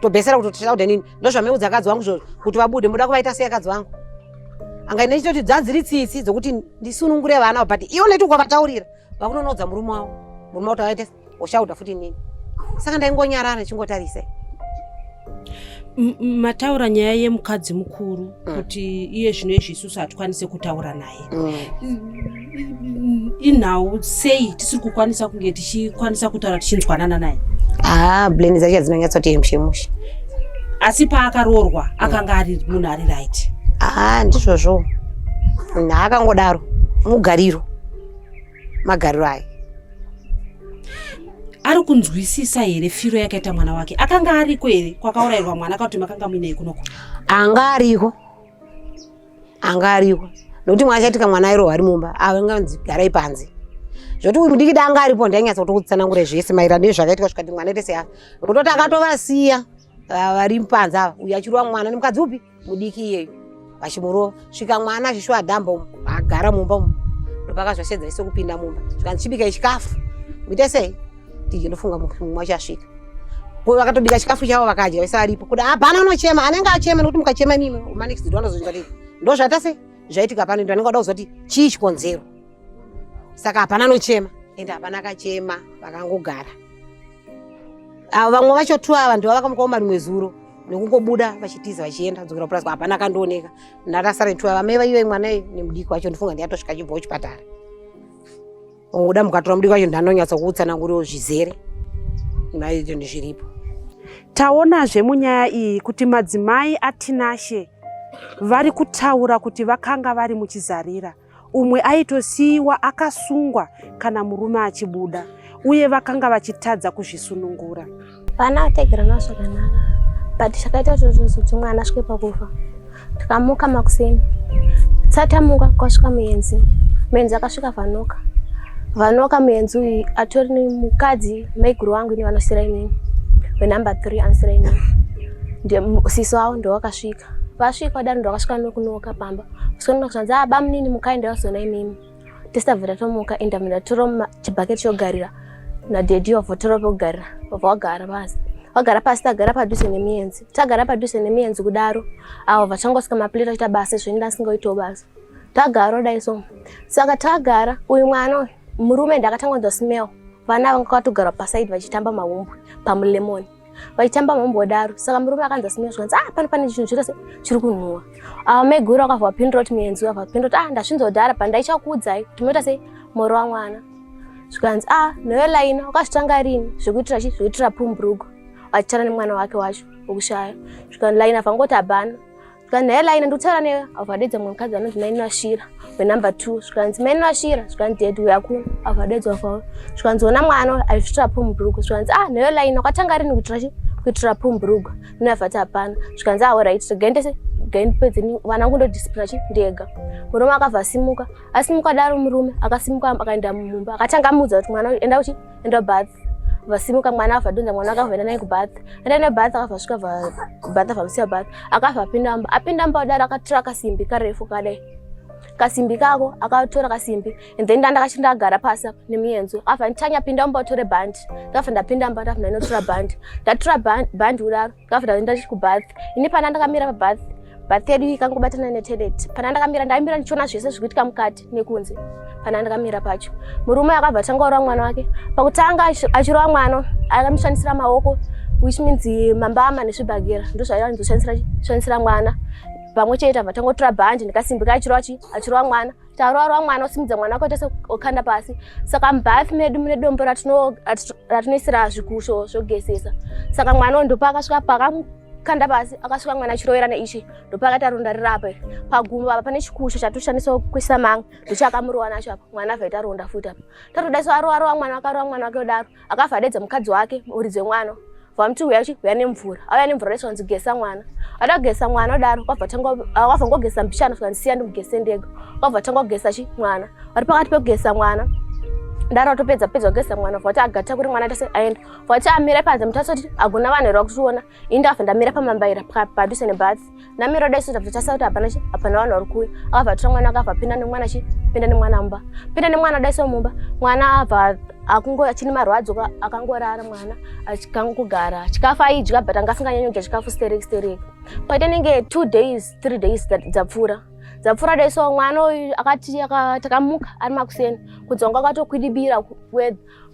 tobhesera kuti tichauda nini ndozvameudza akadzi wangu zvozvo kuti vabude muda kuvaita sei akadzi wangu anga ine chitoti dzadziri tsitsi dzokuti ndisunungure vana but iwo neti ukavataurira vakunonodza murume wavo murume wako tavaite ushauda futi nini. Saka ndaingonyarana chingotarisai. Mataura nyaya yemukadzi mukuru kuti iye zvino izvi isusu hatikwanise kutaura naye. Inhau sei tisiri kukwanisa kunge tichikwanisa kutaura tichinzwanana naye? Bleni dzacho dzinonyatsoti mushemushe. Asi paakaroorwa akanga ari munhu ari right. Ndizvozvo. Akangodaro mugariro magariro aya. Ari kunzwisisa here firo yakaita mwana wake? Akanga ariko here kwakaurayirwa mwana kuti makanga muinei kunoko? Anga ariko nokuti mwana chatika mwana airohwa ari mumba avanganzi garai panze zvoti uyu mudiki danga aripo ndainyatsa kutokutsanangura zvese maererano nezvakaitika kusvika kuti mwana ite seava nokutoti akatovasiya vari mupanze ava uyu achirova mwana nemukadzi upi mudiki iyeyu vachimurova svika mwana achishuwa dhamba umu agara mumba umu ndopakazvasedzera sekupinda mumba zvikanzi chibika chikafu muite sei ndinofunga mumwe wacho asvika vakatobika chikafu chavo vakadya vese varipo kuti hapana unochema anenge achema nekuti mukachema mimi umanexit wanozozviti ndo zvata sei zvaitika pano ndo anenge ada kuzoti chii chikonzero. Saka hapana anochema ende hapana akachema vakangogara. Vamwe vacho tu ava ndo vakamukawo rimwe zuro nekungobuda vachitiza vachienda dzokera kupurasika hapana akandooneka ndatasara tu ava mai vaive mwana nemudiki wacho ndifunga ndiyatosvika chibva kuchipatara ongoda mukatora mudiki wacho ndanonyatsa kuutsananguriwo zvizere naizvo ndizviripo. Taonazve munyaya iyi kuti madzimai atinashe vari kutaura kuti vakanga vari muchizarira umwe aitosiyiwa akasungwa kana murume achibuda uye vakanga vachitadza kuzvisunungura. Vana vategerana zvakanaka but chakaita kuti mwana asvike pakufa tikamuka makuseni tsatamuka kwasvika muenzi akasvika vanoka muenzi uyu atori nemukadzi maiguru wangu ini vanosira inini wenumber 3 anosira inini sisi wavo ndo wakasvika vasvika wadaro ndo wakasvika nokunoka pamba usikonda kuzvanzi bamunini mukaendawo zona imimi testabvira tomuka enda mnda toro chibhaketi chogarira nadhedhi wavo toro pokugarira wabva wagara basi Wagara pasi tagara padhuze nemienzi. Tagara padhuze nemienzi kudaro. Avo vachangosvika maplate achita basa zvoenda asingaitawo basa. Tagara dai so. Saka tagara uyu mwana murume ndakatangonzwa smell. Vana vanga vakatogara paside vachitamba mahombo pamulemoni. Vachitamba mahombo daro. Saka murume akanzwa smell zvanzi pane chinhu chiri kunhuhwa. Meguru akabva vapindura kuti mienzi vapindura kuti ndazvinzodhara pandaichakuudzai kuti munoita sei moro wamwana. Zvikanzi newe Laina wakazvitanga rini zvekuitira chi zvekuitira Pumburugu achitara nemwana wake wacho wokushaya. Zvikanzi Laina vangoti abhana. Zvikanzi newe Laina ndikutaura newe avadedza mukadzi anonzi Maina Washira wenumber 2. Zvikanzi Maina Washira zvikanzi dedu yakuna avadedzwa kwawo. Zvikanzi ona mwana aizvitira Pumburugu. Zvikanzi newe Laina wakatanga rini kuitira chi kuitira Pumburugu. Ndinavati hapana. Zvikanzi alright gaindese gaindipedzeni vana kundodisipura chi ndega. Murume akabva asimuka daro murume akasimuka akaenda mumba akatanga mudza kuti mwana enda uchi enda bath. Vasimuka mwana avadonza mwana akavenda naye kubath. Enda naye bath akavasvika bath avamusiya bath akabva apinda mba daro akatora kasimbi karefu kadai. Kasimbi kako akatora kasimbi and then ndakachinda agara pasi nemienzo afa ntanya pinda mba utore band ndafa ndapinda mba ndafa ndinotora band ndatora band udaro ndafa ndaenda kubath. Ini pana ndakamira pa bath bath yedu ikangobatana netoilet. Pana ndakamira ndaimira ndichiona zvese zvikuitika mukati nekunze. Pana ndakamira pacho murume akabva tangaura mwana wake pakutanga achirova mwana akamushandisira maoko which means mambama nezvibhagera ndozvaanozoshandisira mwana. Pamwe chete abva tangotora bhandi ndikasimbika achirova mwana tarova mwana osimudza mwana wake tese okanda pasi. Saka mubath medu mune dombo ratinoisira zvikusho zvogesesa. Saka mwana ndopa akasvika pakakanda pasi akasvika mwana achirovera neichi ndopa akati aronda rirapa pagumba apa pane chikusho chatushandisa kuisa manga ndochakamurova nacho apa mwana abva aita ronda futi apa. Tatodaiso arova mwana wake kudaro akabva adedza mukadzi wake muridzi wemwana vamuti uya nemvura auya nemvura resonzi gesa mwana adagesa mwana odaro kwabva ngogesa mbishana zvikanisiya ndimugese ndega kwabva tangogesa mwana ari pakati pekugesa mwana daro atopedza kugesa mwana vati agata kuri mwana tese aenda vati amire panze mutasoti agona vanhu rakutiona ini ndabva ndamira pamambaira padhuze nebath namira daiso ndabva tasauti hapana vanhu vari kuuya akabva tora mwana akabva pinda nemwana mumba pinda nemwana daiso mumba mwana abva akungo achine marwadzo akangorara mwana achikangogara chikafu aidya but anga asinganyanyodya chikafu stereki paite nenge 2 days 3 days dzapfuura daiso mwana uyu akati takamuka ari makuseni kudzonga akatokwidibira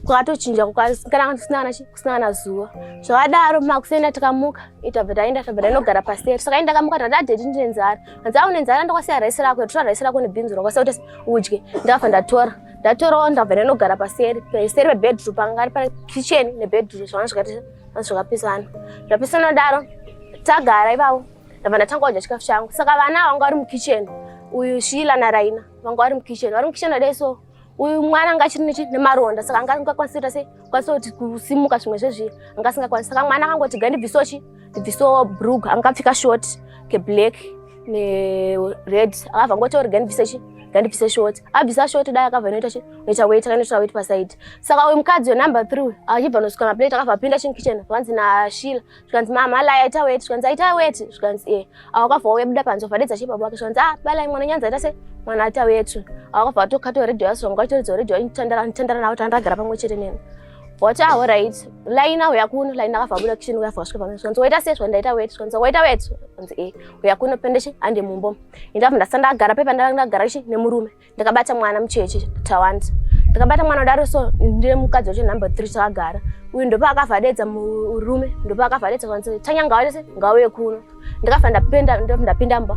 kwakatochinja kusina na zuva zvakadaro makuseni takamuka itabva taenda inogara pasteri. Saka indakamuka tadadheti ndine nzara hanzi une nzara ndakwasiya raisi rako tora raisi rako nebhinzi rakwasiya kuti udye ndabva ndatorawo ndabva ndainogara pasteri pebedroom pangari pakitchen nebedroom zvanga zvakapisana zvapisana daro tagara ivavo ndabva ndatanga kudya chikafu changu. Saka vana vanga vari mukitchen uyu Shila naRaina vanga vari mukitchen adaiso uyu mwana anga achiri nemaronda saka anga asingakwanisi kuti kusimuka zvimwe zvezvi anga asingakwanisi. Saka mwana akangoti ndibviso bhurugwa anga apfeka short keblack nered akabva ngoti ori gandibvise short abvisa short dai akabva noita weight paside. Saka uyu mukadzi wenumber 3 achibva nosvika maplate akabva apinda chimukitchen zvanzi naShila zvikanzi mama Lai aita weight zvikanzi aita weight zvikanzi akabva obuda panze ovadedza chibaba wake zvikanzi balai mwana nyanza aita se mwana aita weight akabva atokata radio yasonga itoridza radio intandara nawo tandagara pamwe chete neni vati alright Laina uyakuno Laina akabva abuda kitchen uyabva asvika pamwe zvikanzi waita se zvandaita weight zvikanzi waita weight zvikanzi uyakuno pendeshi ande mumbo indabva ndasanda agara pepa ndagara nemurume ndakabata mwana mucheche Tawanda ndakabata mwana daro so ndine mukadzi wacho number 3 takagara uyu ndopa akavhadedza murume ndopa akavhadedza zvanzi tanyanga wese ngauye kuno ndakabva ndapinda mba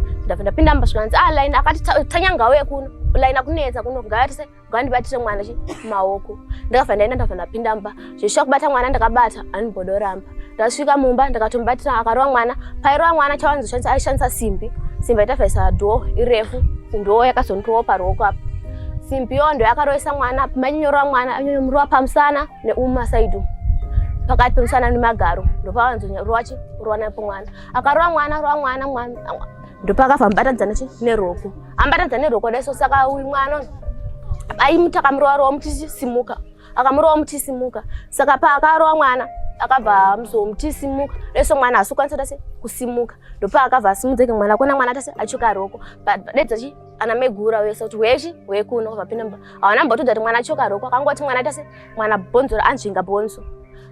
zvikanzi Laina akati tanyanga uye kuno Laina kunetsa kuno ngaatise ngandibatire mwana maoko ndakabva ndapinda mba zvesha kubata mwana ndakabata anibhodoramba ndasvika mumba ndakatombatira akarova mwana pairova mwana chawanzoshandisa aishandisa simbi yaitavhaisa dhoo irefu dhoo yakazondirowa paruoko apa simbi yo ndo yakaroisa mwana manyinyorova mwana anyonyomurova pamusana neumasaidu pakati pemusana nemagaro ndopawanzorova napo mwana akarova mwana ndopakabva mubatanidzana neroko ambatanidzana neroko daiso. Saka uyu mwana aimutakamurova mutisimuka akamurova mutisimuka saka paakarova mwana akabva mutisimuka daiso mwana asokwanisa kusimuka ndopa akabva asimudzeke mwana kona mwana tase achoka roko dedza ana megura wese kuti wekuno akabva pinda mba hawana mbotodza kuti mwana achoka roko akangoti mwana tase mwana bhonzo anzvinga bhonzo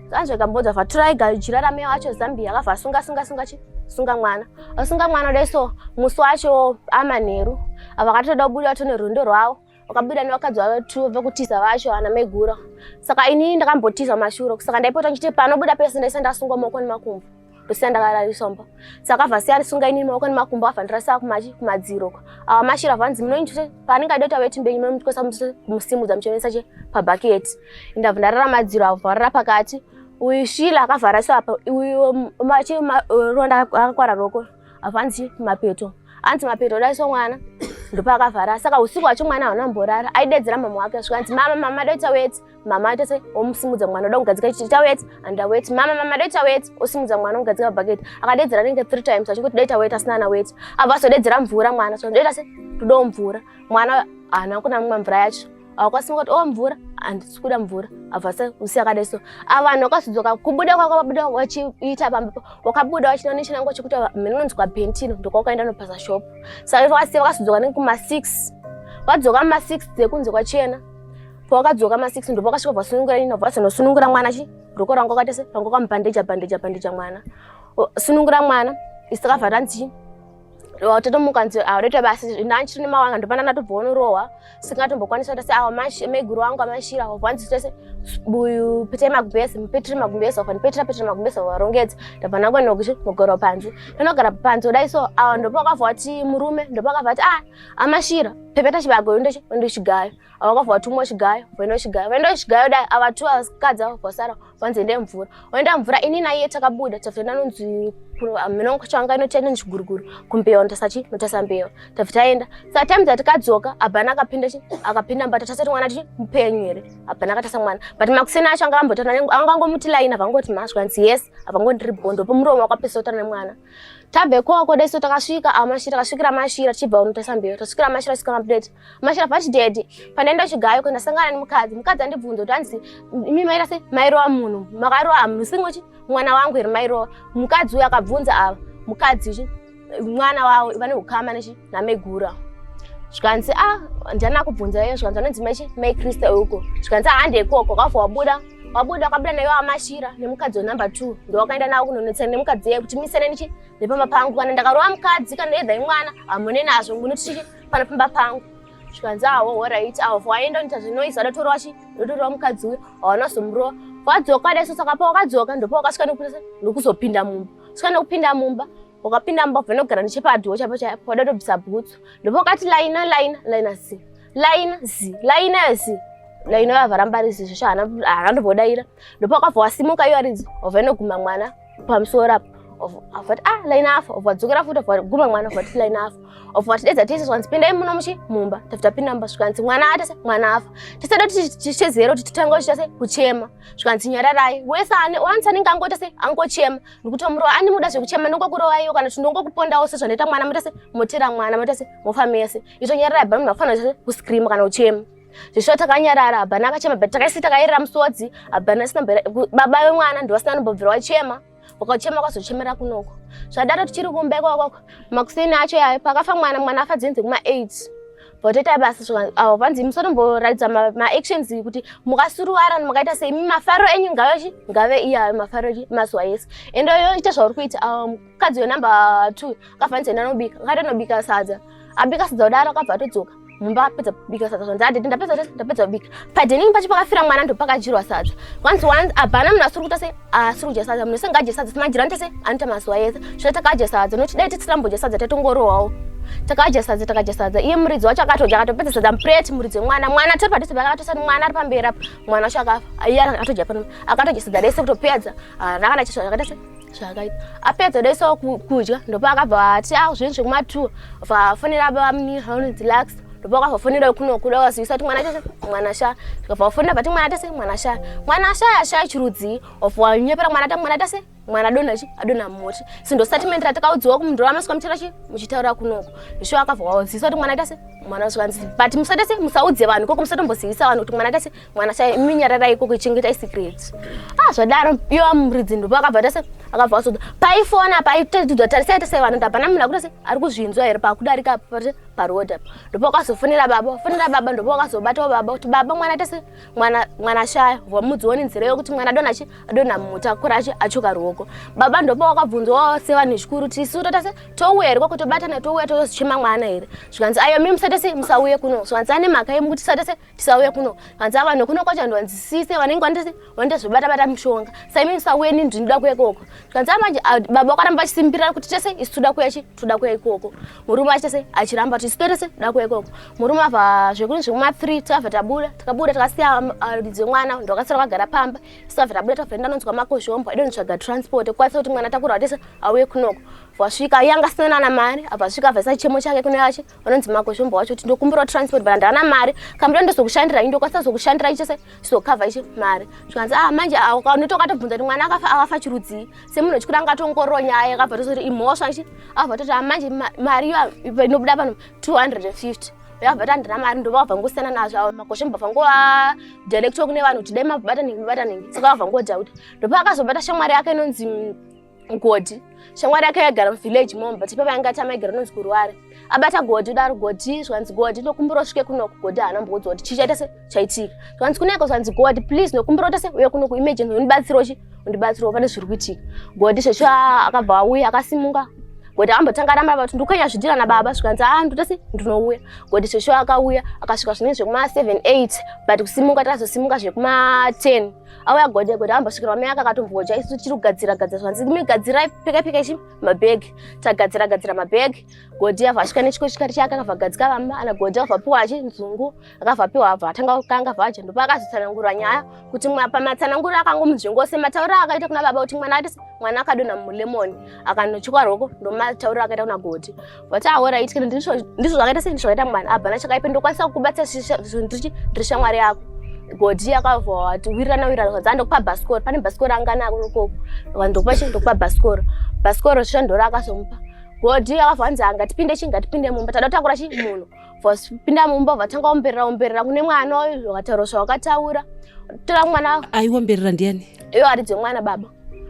Kanje kambodza fatura igajira rame wacho Zambia akafa sunga mwana. Asunga mwana deso musi wacho amanheru. Avakatoda kubuda tone rundo rwavo. Wakabuda nevakadzi vavo 2 vekutiza vacho ana Megura. Saka ini ndakambotiza mashuro. Saka ndaipota nchiti panobuda pese ndaisa ndasungwa maoko nemakumbo. Ndosenda karalisomba. Saka vasi arisunga ini maoko nemakumbo afanira saa kumadziro. Mashira vanzi munoinchite paninga dota weti mbenyu munomukosa musimu muchonesa che pabaketi. Ndavhara madziro avharira pakati. Uyu Shila akavhara apa uyu ronda akakwara roko avanzi mapeto anzi mapeto daiso mwana ndopa akavhara saka usiku wacho mwana haana mborara aidedzera mama wake zvikanzi mama doita weti mama atese omusimudza mwana oda kugadzika chiita weti anda weti mama doita weti osimudza mwana ogadzika bhaketi akadedzera ringe 3 times achikuti doita weti asina ana weti abva asodedzera mvura mwana so ndoita se todawo mvura mwana haana kuna mumwe mvura yacho akasimuka kuti mvura handisi kuda mvura avasa usi akadaiso avanhu vakazodzoka kubuda kwakabuda wachiita pamba wakabuda wachina nechinango chekuti mhenonzwa bhentino ndokwakaenda nopasa shop saka vakasiya vakazodzoka nekuma6 vadzoka ma6 dzekunze kwachena pavakadzoka ma6 ndo vakasvika vasunungura ino vazonosunungura mwana chi roko rangu akatese rangu kamubandeja mwana sunungura mwana isakavhara nzi watotomuka nzi aureta basi ndanchiri nemawanga ndopanda ndatobvonorohwa singatombokwanisa kuti awa Meguru wangu amashira wabvanzi tese buyu Peteri Magumbeza wafani Peteri Magumbeza warongedza ndabva nangoenda kuti mugara panze ndinogara panze udaiso awa ndopakabva kuti murume ndopakabva kuti amashira pepeta chibago ndochigayo awakabva kuti umwe chigayo vaenda chigayo dai ava 2 asikadzi avo vasara vanzi ende mvura oenda mvura ini naiye takabuda tafita ndanonzi mhenongo changa inotienda nechiguruguru kumbewa notasa mbewa tafita taenda saka time dzatikadzoka abhana akapinda mbata tasati mwana tichi mupenyu here abhana akatasa mwana but makuseni acho anga ambotana angangomuti laini avangoti masvanzi yes avangondiri bondo pomuromo wakapesa utana nemwana tabve koko daiso takasvika takasvikira mashira tichibva unotasa mbewa tasvikira mashira svika mapureti mashira pachidhedhe pandaenda chigayo kundasangana nemukadzi andibvunza kuti hanzi imi maita se mairowa munhu makarowa musingochi mwana wangu here mairowa mukadzi uyu akabvunza ava mukadzi uchi mwana wavo vane ukama naMegura zvikanzi ndana kubvunza iyo zvikanzi anonzi mai Krista uko zvikanzi handekoko kafa wabuda wakabuda naiyo amashira nemukadzi wenumber 2 ndowakaenda nawo kunonetsana nemukadzi iye kuti misene nichi nepamba pangu kana ndakarova mukadzi kana edhai mwana hamune nazvo munoti panopamba pangu zvikanzi alright waenda unoita zvinoisa dotorova mukadzi uyu hawanazomurova wadzoka daiso saka pawakadzoka ndopa wakasvika nokuzopinda mumba svika nokupinda mumba wakapinda mumba venogara nechepadhiwo chapo chapo wadatobvisa bhutsu ndipo wakati laina z laina yavhara mbarizi zvesvo haandombodaira ndipo wakabva wasimuka iyo aridzi wavhenoguma mwana pamusoro apo avati laina afa wadzokera futi waguma mwana wati laina afa watidedza tese zvanzi pindai muno mumba tafitapinda mumba zvikanzi mwana atese mwana afa tisada tichezero kuti titange uchitase kuchema zvikanzi nyararai wese once anenge angotase angochema nekuti murova ani muda zvekuchema ndongokurova iyo kana kuti ndongokupondawo sezvanoita mwana mutase motera mwana motase mofa mese izvo nyararai bhani munhu afanira kuscreama kana uchema zvesvo takanyarara abhana akachema but takaisi takairira musodzi abhana asina baba vemwana ndovasina anombobvira wachema wakachema kwazochemera kunoko zvadaro tichiri kumba ikoko makuseni acho yayo pakafa mwana afa dzinzi kuma8 votoita basa avo vanzi musotomboratidza maactions kuti mukasuruwara mukaita sei mafaro enyu ngave iyayo mafaro mazuva ese ende yoita zvauri kuita mukadzi wenumber 2 akafanisa enda nobika akatonobika sadza abika sadza kudaro akabva atodzoka mumba apedza kubika sadza zvanzi adhedhi ndapedza kubika padheningi pacho pakafira mwana ndopakajirwa sadza once abhana munhu asiri kuita sei asiri kudya sadza munhu sengadye sadza simajirani tese anoita mazuva ese zvino takadya sadza noti dai tisirambodya sadza tatongorohwawo takadya sadza iye muridzi wacho akatopedza sadza mupureti muridzi wemwana tiri padhuze pakatosati mwana ari pamberi apo mwana wacho akafa iye akatodya pano akatodya sadza dese kutopedza rakana chisvo zvakaita sei zvakaita apedza daiso kudya ndopa akabva ati zvinhu zvekuma2 vafonera vamunzi lax ndopa akabvafonera kunokuda wazivisa kuti mwana tese mwana shaya zvikabvafonera vati mwana tese mwana shaya chirudzi wanyepera mwana tese mwana adonha moti sindo statement ratakaudziwa kumunduro vamasvika muchitaura kunoko zvisho akabva wazivisa kuti mwana tese mwana zvanzi but musatese musaudze vanhu koko musatombozivisa vanhu kuti mwana tese mwana Shaya iminyarara ikoko ichengeta secret zvadaro iyo amuridzi ndipo akabva tese akabva asodza paifona paitedzwa tarisai tese vanhu ndapana munhu akutese ari kuzvinzwa here pakudarika paroad apa ndipo akazofonera baba ndipo akazobatawo baba kuti baba mwana tese mwana Shaya vamudzioni nzira yokuti mwana adonha mutakura achoka ruoko baba ndipo akabvunzwawo sevanhu zvikuru tisu totase touya here kwako tobatana touya tozichema mwana here zvikanzi ayo mimi musatese musauye kuno zvanzi ane mhaka yemukuti tisatese tisauye kuno kanzi vanhu kuno kwacho handwanzisise vanenge vandezobata mushonga saimi musauye nini ndinoda kuya ikoko zvikanzi manje baba akaramba achisimbirira kuti tese isu toda kuya ikoko murume achitese achiramba kuti isu tese toda kuya ikoko murume abva zvekunhu zvekuma3 takabva takabuda takasiya ridzi mwana ndakasara kagara pamba isabva tabuda tabva ndanonzwa makozhombo aidonitsvaga transport kwanisa kuti mwana takurwa tese auye kunoko vasvika yanga sina na mari abvasvika bva chemo chake kune yache vanonzi makozhombo wacho kuti ndokumbira transport bana ndana mari kamira ndozokushandira indokwanisa zokushandira ichese chizokava ichi mari zvikanzi manje nitokatobvunza kuti mwana akafa chirudzi semunhu chikuda angatongororo nyaya yakabva tosoti imhosva ichi abva toti manje mari inobuda pano 250 yabva tandina mari ndovabva ngosiyana nazvo makozhombo bva ngova director kune vanhu kuti dai mabataningi saka abva ngodhauta ndopa akazobata shamwari yake inonzi Godi shamwari yake yagara muvillage momba tipapa yanga tamaigara nonzi Kurware abata Godi udaro Godi zvanzi Godi ndokumbira usvike kunoko Godi haanamboudza kuti chichaita se chaitika zvanzi kuneko zvanzi Godi please ndokumbira tese uye kunoko emergency undibatsirawo pane zviri kuitika Godi zvesho akabva auya akasimuka Godi ambotanga aramba kuti ndikanya zvidira nababa zvikanzi ndotese ndinouya Godi zvesho akauya akasvika zvinenge zvekuma 7-8 but kusimuka tazosimuka zvekuma 10 auya Godi ambosvikira mai ake akatomboja isu tiri kugadzira zvanzi migadzirai peka ichi mabhegi tagadzira mabhegi Godi abva asvika nechikochikari chake akabva gadzika vamba ana Godi akabva piwa nzungu akabva piwa abva atanga kanga vaja ndopa akazotsanangura nyaya kuti pamatsananguro akangomunzvengo sematauro akaita kuna baba kuti mwana akadonha mulemoni akanochukwa roko ndomatauro akaita kuna Godi but alright kana ndizvo zvakaita sezvakaita mwana abva nachakaipa ndokwanisa kukubatsira ndiri shamwari yako Godi akabva ati wirana zvanzi ndokupa bhasikoro pane bhasikoro anganako koko ndokupa bhasikoro shandora akazomupa Godi akabva anzi ngatipinde mumba tada kutakura munhu pinda mumba vatanga omberera kune mwana oyo vakataura zvavakataura tora mwana aiomberera ndiani iyo aridze mwana baba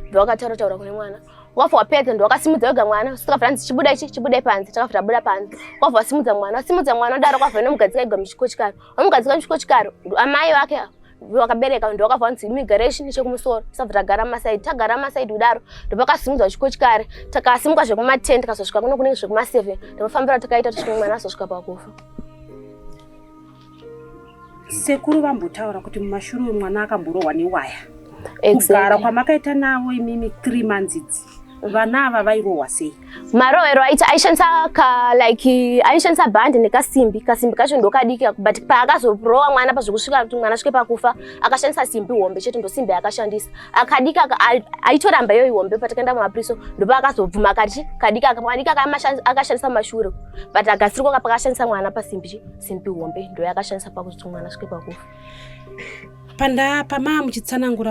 ndovakataura kune mwana wabva wapedza ndowakasimudza wega mwana sikabva anzi chibudai panze takabva tabuda panze wabva wasimudza mwana udaro kwabva nomugadzika igwa muchikochikari wamugadzika muchikochikari amai vake vakabereka ndowakabva wanzi immigration nechekumusoro tisabva tagara masaidi udaro ndopakasimudzwa chikochikari takasimuka zvekuma 10 tikazosvika kuno kunenge zvekuma 7 ndopafambira takaita tusvika mwana azosvika pakufa sekuru vambotaura kuti mumashure mwana akamborohwa newaya kugara kwamakaita navo imimi 3 months idzi vana ava vairohwa sei marohero aishandisa bhandi nekasimbi kacho ndokadika but paakazoprowa mwana pazvokusvika kuti mwana asvike pakufa akashandisa simbi hombe chete ndosimbi yakashandisa akadika aitoramba iyo hombe patakaenda mumapiriso ndopa akazobvuma kadika akashandisa mashure but agasiriko pakashandisa mwana pasimbi hombe ndo yakashandisa pakuti mwana asvike pakufa pama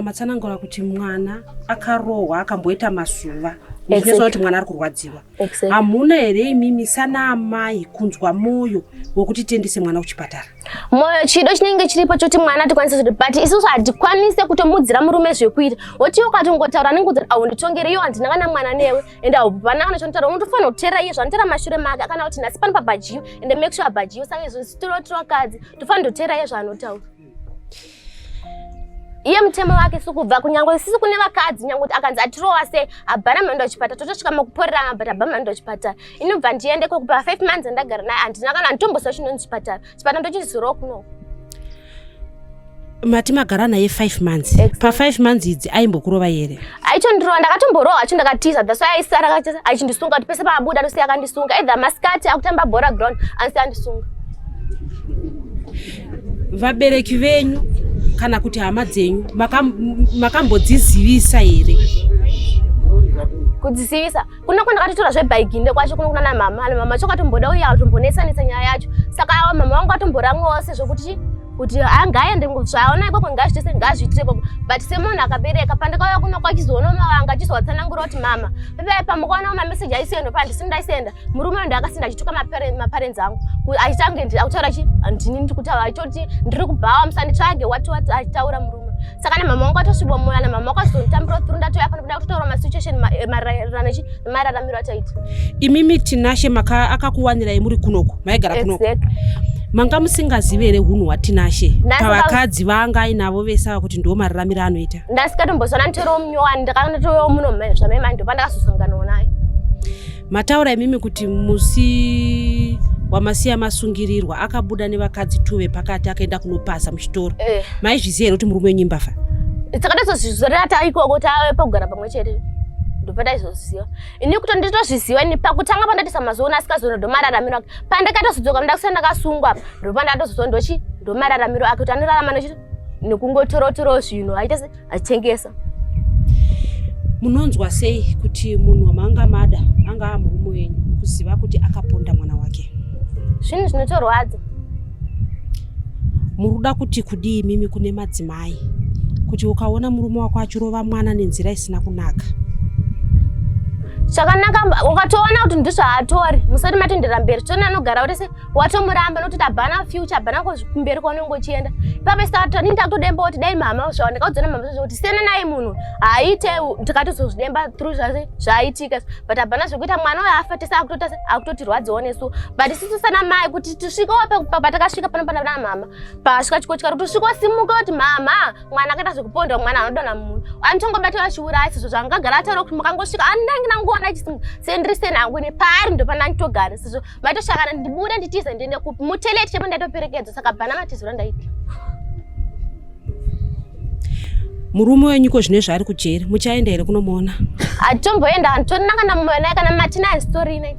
matsanangura kuti mwana akarohwa akamboita mazuva ndizvo kuti mwana ari kurwadziwa hamuna here imimi sana amai kunzwa moyo wokuti tiendese mwana kuchipatara moyo chido chinenge chiripo choti mwana tikwanise kuti but isusu hatikwanise kutomudzira murume zvekuita woti ukatongotaura anenge kuti nditongere iyo handina kana mwana newe ende pana kana chontaura unotofanira kuteera iye zvanotera mashure make kana kuti nhasi pano pabhajiyo ende make sure abhajiyo saka izvo sitorotokadzi tofanira kuteera iye zvaanotaura iye mutemo wake sikubva kunyangwe sisi kune vakadzi nyangwe kuti akanzi atirowa sei abhara mhando achipatara totosvika mukuporera mabhata abha mhando achipatara inobva ndiende kokupa 5 months andagara naye handina kana nditombosa chinonzi chipatara ndochizorowo kuno mati magara naye 5 months pa5 months idzi aimbokurova here aichondirowa ndakatomborowa acho ndakatiza that's why aisara achindisunga kuti pese paabuda tosiya akandisunga either masikati akutamba bhora ground ansi andisunga vabereki venyu kana kuti hama dzenyu makambodzizivisa here kudzisivisa kuna ndakatitora zvebhaiginde kwacho kuno kuna namama chokatomboda uye atombonetsanetsa nyaya yacho saka mama wangu atomboramwawo sezvokuti kuti angaende zvaona ikoko ngazvitise ngazviitire ikoko, but semunhu akabereka pandakauya kuno kwachizoona mavanga achizowatsanangura kuti mama pamukaona mameseji aisiyendo pandisini ndaisenda murume ndakasinda achituka maparents angu achitange autaura chi ndini ndikutaura achitoti ndiri kubhawa musanditsvage wati achitaura murume. Saka namama wangu atosviba moyo namama wangu achizonditambira through ndatoya pano kuda kutotaura masituation mararamiro ataita. Imimi Tinashe akakuwanirai muri kunoko maigara kunoko. Manga musingazive here hunhu hwaTinashe pavakadzi vanga ainavo vese ava kuti ndiwo mararamiro anoita. Ndasikatombozwana nditoro munyowani ndakatoyo muno zvamai ndo pandakazosanganawo naye. Mataura imimi kuti musi wamasiya masungirirwa akabuda nevakadzi 2 pakati akaenda kunopasa muchitoro. Maizviziva here kuti murume wenyu imbafa? Takatozvizorata ikoko tave pagara pamwe chete. Ndopataizozviziva. Ini kuti nditozviziva ni pakutanga pandatisa mazuva asikazona ndomararamiro ake. Pandakatozodzoka ndakusa ndakasungwa apa ndopandatozoona ndochi ndomararamiro ake kuti anorarama nechiti nekungotorotoro zvinhu aita achitengesa. Munonzwa sei kuti munhu wamanga mada anga murume wenyu kuziva kuti akaponda mwana wake? Zvinhu zvinotorwadza. Muruda kuti kudii mimi kune madzimai kuti ukaona murume wako achirova mwana nenzira isina kunaka? Chakanaka ukatoona kuti ndizvo atori musati matendera mberi tona anogara kuti se watomuramba nokuti abhana future abhana kumberi kwaunongochienda ipapo isatoni ndakutodemba kuti dai mama zvawandakaudzana mama kuti sena naye munhu aite tikatozozvidemba through zvaitika but abhana zvekuita mwana uyo afa tese akutotirwadzawo nesu but isisu sana mai kuti tisvikewo patakasvika panopanda na mama pasvika chikochikari kuti usvikosimuka kuti mama mwana akaita zvekuponda mwana anodana munhu anotongobata achiuraya sezvo zvangagara ataura kuti mukangosvika andangi nanguona achisimuka sendrise nangu nepari ndopanda nditogara sezvo maitoshakana ndibude nditize ndiende kupi muteleti chepo ndatoperekedza saka bhana matiziro ndaita. Murume wenyu ko zvine zvaari kujeri muchaenda here kunomuona? Atomboenda antonaka namoyo naye kana matina story ine.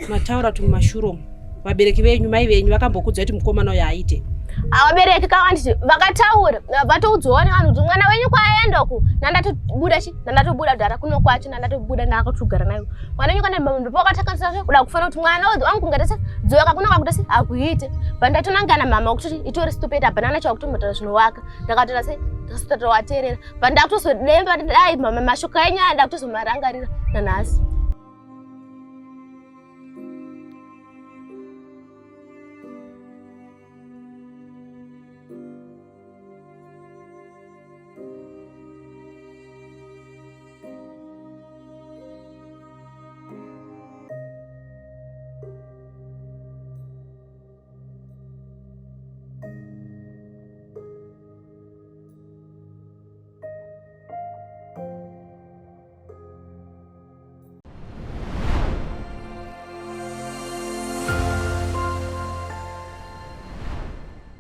Mataura tumashure vabereki venyu mai venyu vakambokudza kuti mukomana uyu aite? Vabereki kawanditi vakataura vatoudzwawo nevanhu kuti mwana wenyu kwaenda uku nandatobuda dhara kuno kwacho nandatobuda ndakatogara nayo mwana wenyu kana ndipo akatakasira kuda kufanira kuti mwana wangu ngatese dzoka kuno kwakutese akuite pandatonangana mama kuti itori stupid abhanana chawo kutombotaura zvinovaka ndakatora se ndasitotowateerera pandakutozodemba dai mama mashoko enyu ndakutozomarangarira nanhasi.